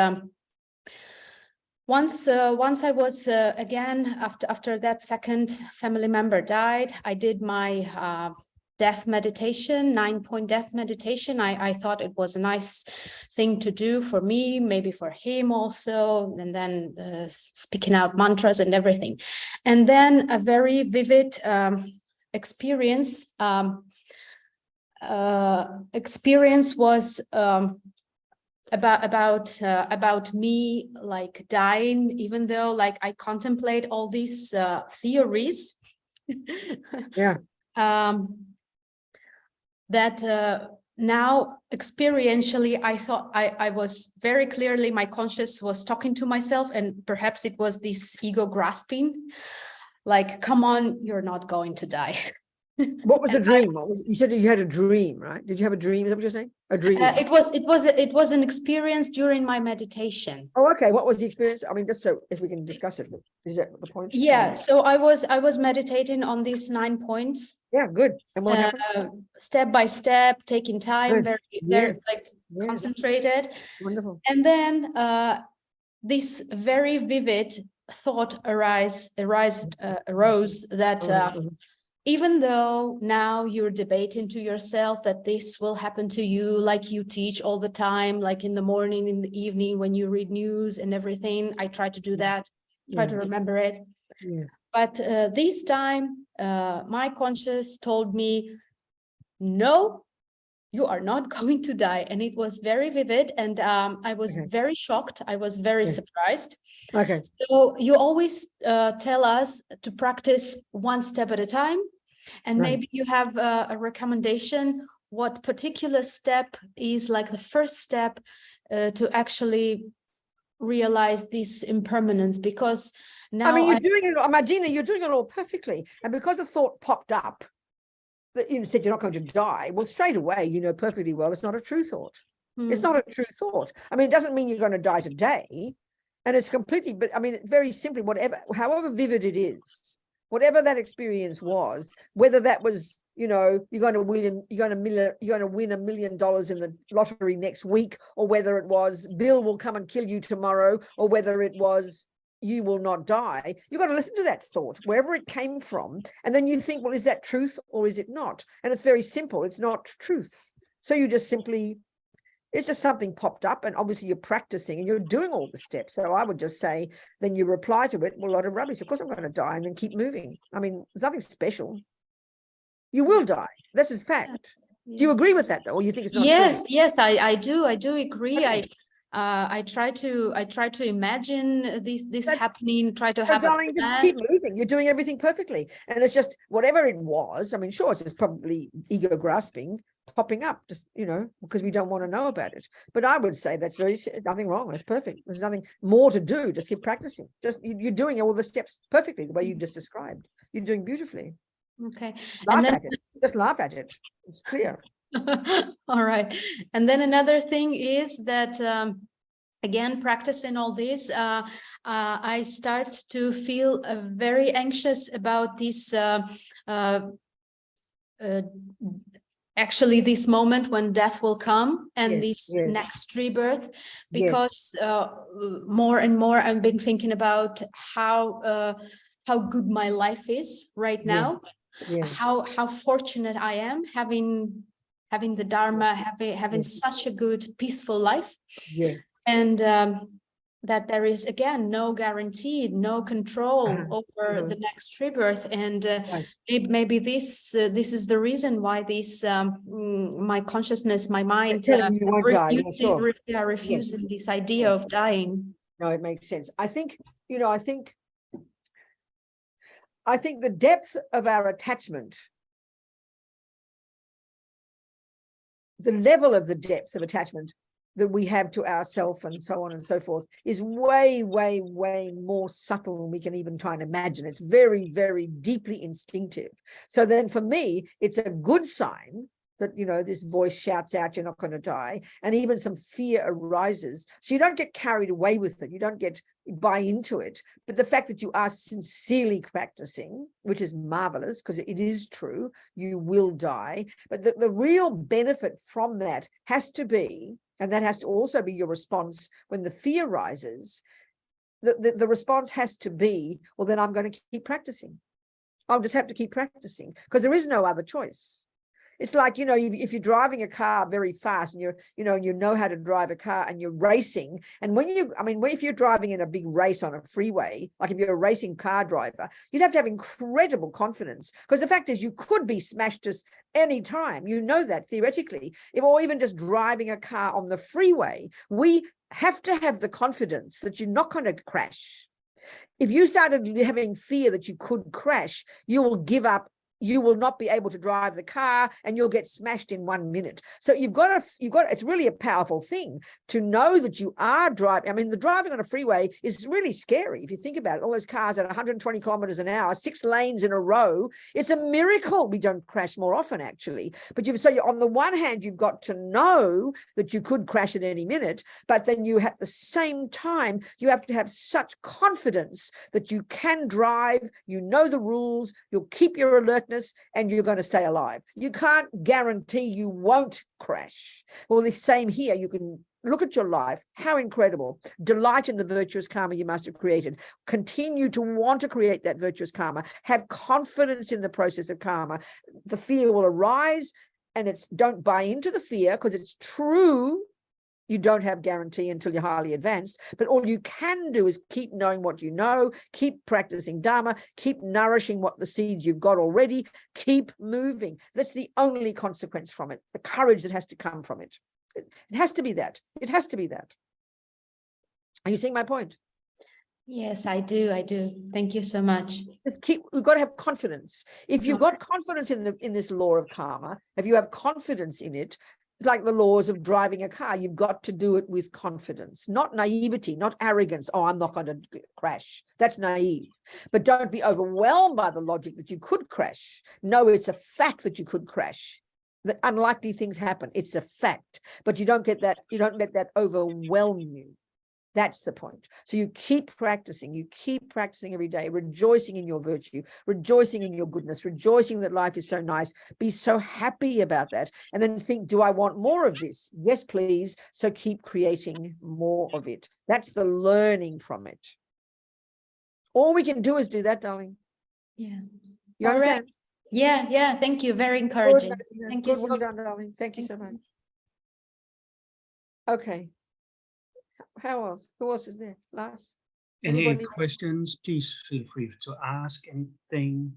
once I was again, after that second family member died, I did my death meditation, 9-point death meditation. I thought it was a nice thing to do for me, maybe for him also, and then speaking out mantras and everything. And then a very vivid experience was about me like dying, even though like I contemplate all these theories. Yeah. That now experientially, I thought I was very clearly, my conscious was talking to myself, and perhaps it was this ego grasping, like, come on, you're not going to die. What was the dream? You said you had a dream, right? Did you have a dream? Is that what you're saying? A dream? It was an experience during my meditation. Oh, okay. What was the experience? I mean, just so if we can discuss it. Is that the point? Yeah. So I was meditating on these 9 points. Yeah, good. And what happened? Step by step, taking time, Good. very Yes. like Yes. concentrated. Wonderful. And then this very vivid thought arose that even though now you're debating to yourself that this will happen to you, like you teach all the time, like in the morning, in the evening, when you read news and everything, I try to do that, try to remember it. Yes. But this time, my conscious told me, no, you are not going to die. And it was very vivid. And I was very shocked. I was very surprised. Okay. So you always tell us to practice one step at a time. And maybe you have a recommendation, what particular step is like the first step to actually realize this impermanence, because now I mean, you're doing it, Madina, you're doing it all perfectly. And because a thought popped up that you said you're not going to die, well, straight away, you know perfectly well it's not a true thought. It's not a true thought. I mean, it doesn't mean you're going to die today. And it's completely, but I mean, very simply, however vivid it is, whatever that experience was, whether that was, you're going to win $1 million in the lottery next week, or whether it was Bill will come and kill you tomorrow, or whether it was you will not die, you've got to listen to that thought, wherever it came from. And then you think, well, is that truth or is it not? And it's very simple. It's not truth. So you just simply, it's just something popped up, and obviously you're practicing and you're doing all the steps. So I would just say, then you reply to it, well, a lot of rubbish. Of course I'm going to die, and then keep moving. I mean, there's nothing special. You will die. This is fact. Do you agree with that though? Or you think it's not true? Yes, I do agree. Okay. I try to imagine this happening, try to have darling, just keep moving. You're doing everything perfectly. And it's just whatever it was. I mean, sure, it's just probably ego grasping popping up, just, because we don't want to know about it. But I would say that's nothing wrong. It's perfect. There's nothing more to do. Just keep practicing. Just you're doing all the steps perfectly, the way you just described. You're doing beautifully. Okay. Laugh at it. Just laugh at it. It's clear. All right. And then another thing is that again, practicing all this, I start to feel very anxious about this actually this moment when death will come, and this next rebirth, because more and more I've been thinking about how good my life is right now, how fortunate I am having the Dharma, having such a good peaceful life, and that there is again no guarantee, no control over the next rebirth, and maybe this is the reason why this my consciousness, my mind refusing this idea of dying. No, it makes sense. I think, you know, I think the depth of our attachment, the level of the depth of attachment that we have to ourself and so on and so forth is way, way, way more subtle than we can even try and imagine. It's very, very deeply instinctive. So then for me, it's a good sign that, you know, this voice shouts out, you're not going to die. And even some fear arises. So you don't get carried away with it. You don't buy into it. But the fact that you are sincerely practicing, which is marvelous, because it is true, you will die. But the real benefit from that has to be, and that has to also be your response when the fear rises, the response has to be, well, then I'm going to keep practicing. I'll just have to keep practicing because there is no other choice. It's like, you know, if you're driving a car very fast and you know how to drive a car and you're racing. And if you're driving in a big race on a freeway, like if you're a racing car driver, you'd have to have incredible confidence, because the fact is you could be smashed at any time. You know that theoretically, or even just driving a car on the freeway, we have to have the confidence that you're not going to crash. If you started having fear that you could crash, you will give up. You will not be able to drive the car and you'll get smashed in 1 minute. So it's really a powerful thing to know that you are driving. I mean, the driving on a freeway is really scary. If you think about it, all those cars at 120 kilometers an hour, 6 lanes in a row, it's a miracle we don't crash more often, actually. But on the one hand, you've got to know that you could crash at any minute, but then you at the same time, you have to have such confidence that you can drive, you know the rules, you'll keep your alertness, and you're going to stay alive. You can't guarantee you won't crash. Well, the same here. You can look at your life. How incredible. Delight in the virtuous karma you must have created. Continue to want to create that virtuous karma. Have confidence in the process of karma. The fear will arise, and don't buy into the fear, because it's true. You don't have guarantee until you're highly advanced, but all you can do is keep knowing what you know, keep practicing Dharma, keep nourishing what the seeds you've got already, keep moving. That's the only consequence from it, the courage that has to come from it. It has to be that. It has to be that. Are you seeing my point? Yes, I do. Thank you so much. We've got to have confidence. If you've got confidence in this law of karma, if you have confidence in it, like the laws of driving a car, you've got to do it with confidence, not naivety, not arrogance. Oh, I'm not going to crash. That's naive. But don't be overwhelmed by the logic that you could crash. No, it's a fact that you could crash. That unlikely things happen. It's a fact. But you don't get that. You don't let that overwhelm you. That's the point. So you keep practicing every day, rejoicing in your virtue, rejoicing in your goodness, rejoicing that life is so nice. Be so happy about that. And then think, do I want more of this? Yes, please. So keep creating more of it. That's the learning from it. All we can do is do that, darling. Yeah. You understand? Right. Yeah. Thank you. Very encouraging. Thank you so much. Well done, darling. Thank you so much. Okay. Who else is there? Lars? Any questions, please feel free to ask anything.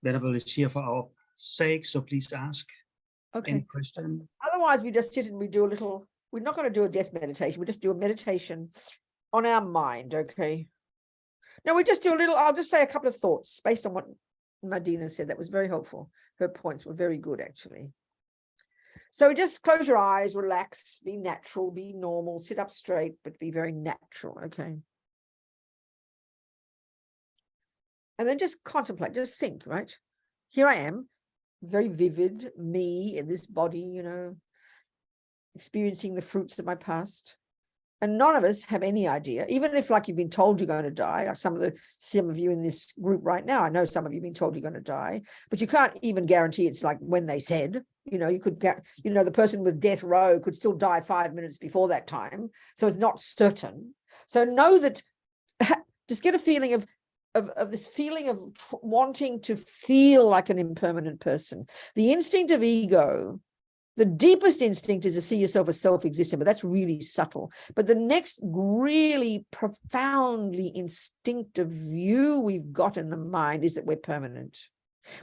Whatever is here for our sake, so please ask. Okay. Any question? Otherwise, we just sit and we do a little, we're not going to do a death meditation. We just do a meditation on our mind, okay? No, we just do a little, I'll just say a couple of thoughts based on what Madina said. That was very helpful. Her points were very good, actually. So just close your eyes, relax, be natural, be normal, sit up straight, but be very natural, okay? And then just contemplate, just think, right? Here I am, very vivid, me in this body, you know, experiencing the fruits of my past. And none of us have any idea, even if like you've been told you're going to die, like some of you in this group right now, I know some of you have been told you're going to die, but you can't even guarantee it's like when they said, you could get, the person with death row could still die 5 minutes before that time. So it's not certain. So know that, just get a feeling of this feeling of wanting to feel like an impermanent person. The instinct of ego, the deepest instinct is to see yourself as self-existent, but that's really subtle. But the next really profoundly instinctive view we've got in the mind is that we're permanent,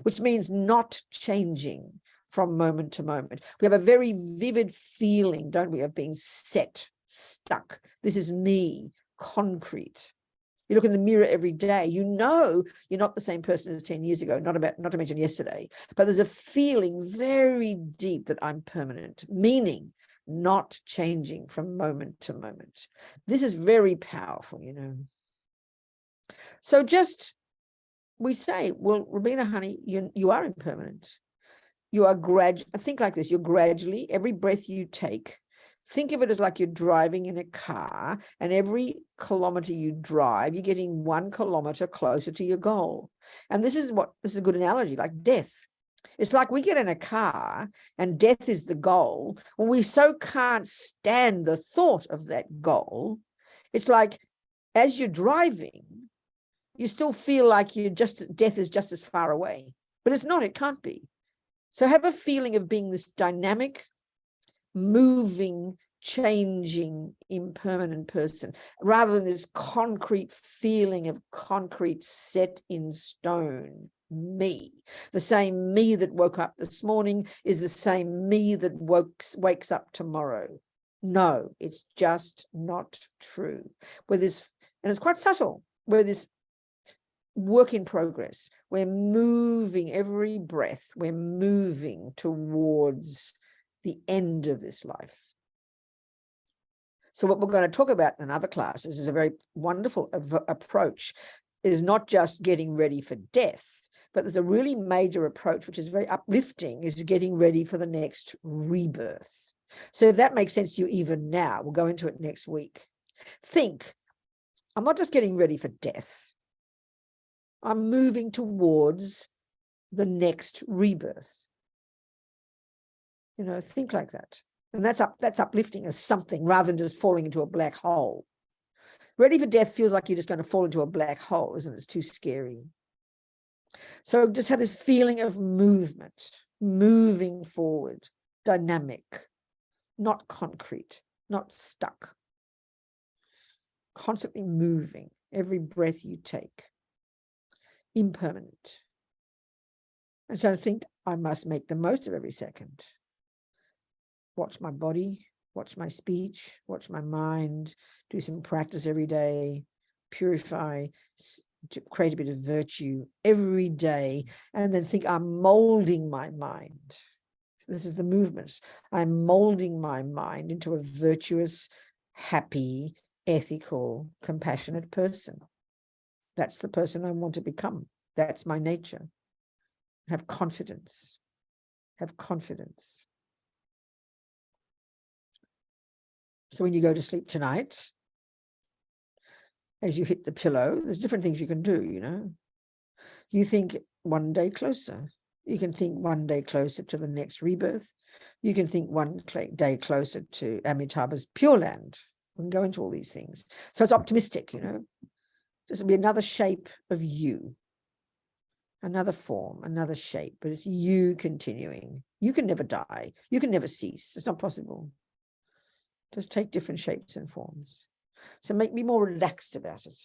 which means not changing from moment to moment. We have a very vivid feeling, don't we, of being set, stuck. This is me, concrete. You look in the mirror every day, you're not the same person as 10 years ago, not to mention yesterday, but there's a feeling very deep that I'm permanent, meaning not changing from moment to moment. This is very powerful, So we say, well, Robina, honey, you are impermanent. You are think like this, you're gradually, every breath you take, think of it as like you're driving in a car, and every kilometer you drive, you're getting 1 kilometer closer to your goal. And this is a good analogy, like death. It's like we get in a car and death is the goal. When we so can't stand the thought of that goal, it's like as you're driving, you still feel like death is just as far away, but it's not, it can't be. So have a feeling of being this dynamic, moving, changing, impermanent person, rather than this concrete feeling of concrete set in stone me. The same me that woke up this morning is the same me that wakes up tomorrow. No, it's just not true. And it's quite subtle, where this work in progress, we're moving every breath, we're moving towards the end of this life. So what we're going to talk about in other classes is a very wonderful approach, is not just getting ready for death, but there's a really major approach, which is very uplifting, is getting ready for the next rebirth. So if that makes sense to you even now, we'll go into it next week. Think, I'm not just getting ready for death. I'm moving towards the next rebirth. Think like that. And that's uplifting as something, rather than just falling into a black hole. Ready for death feels like you're just going to fall into a black hole, isn't it? It's too scary. So just have this feeling of movement, moving forward, dynamic, not concrete, not stuck. Constantly moving, every breath you take. Impermanent. And so I think I must make the most of every second. Watch my body, watch my speech, watch my mind, do some practice every day, purify, create a bit of virtue every day, and then think I'm molding my mind. So this is the movement. I'm molding my mind into a virtuous, happy, ethical, compassionate person. That's the person I want to become. That's my nature. Have confidence. Have confidence. So when you go to sleep tonight, as you hit the pillow, there's different things you can do, You think one day closer. You can think one day closer to the next rebirth. You can think one day closer to Amitabha's Pure Land. We can go into all these things. So it's optimistic, This will be another shape of you. Another form, another shape, but it's you continuing. You can never die. You can never cease. It's not possible. Just take different shapes and forms. So make me more relaxed about it.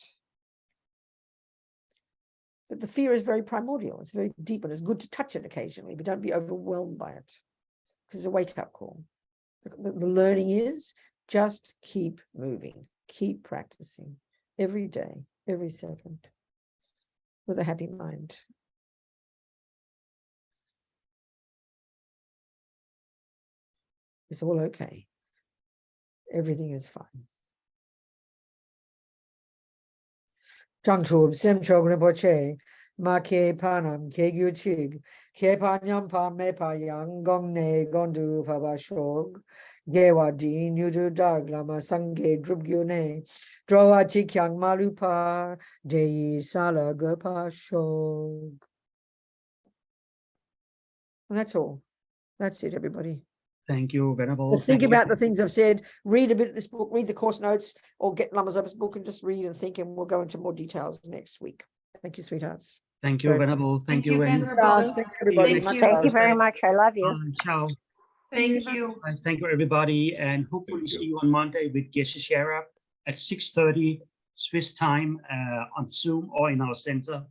But the fear is very primordial. It's very deep, and it's good to touch it occasionally, but don't be overwhelmed by it, because it's a wake-up call. The learning is just keep moving, keep practicing every day, every second, with a happy mind. It's all okay. Everything is fine. Changchub Sem Chog Rinpoche, Ma Ke Panam, Ke Gyu Chig, Ke Panyam Pam Me Pa Yang Gong Ne Gondu Paba Shog, Gewa Din Yudu Dag Lama Sange Drubgyune Drowa Chikyang Malupa Dei Sala Gurpa Shog. And that's all. That's it, everybody. Thank you, Venerable. Just think Thank you. about the things I've said, read a bit of this book, read the course notes, or get Lama Zopa's book and just read and think, and we'll go into more details next week. Thank you, sweethearts. Thank you, Venerable. Thank you, Venerable. Thank you, everybody. Thank Much you. love. Thank you very much. I love you. Ciao. Thank you. Thank you, everybody, and hopefully see you on Monday with Jesse Sharap at 6:30 Swiss time on Zoom or in our center.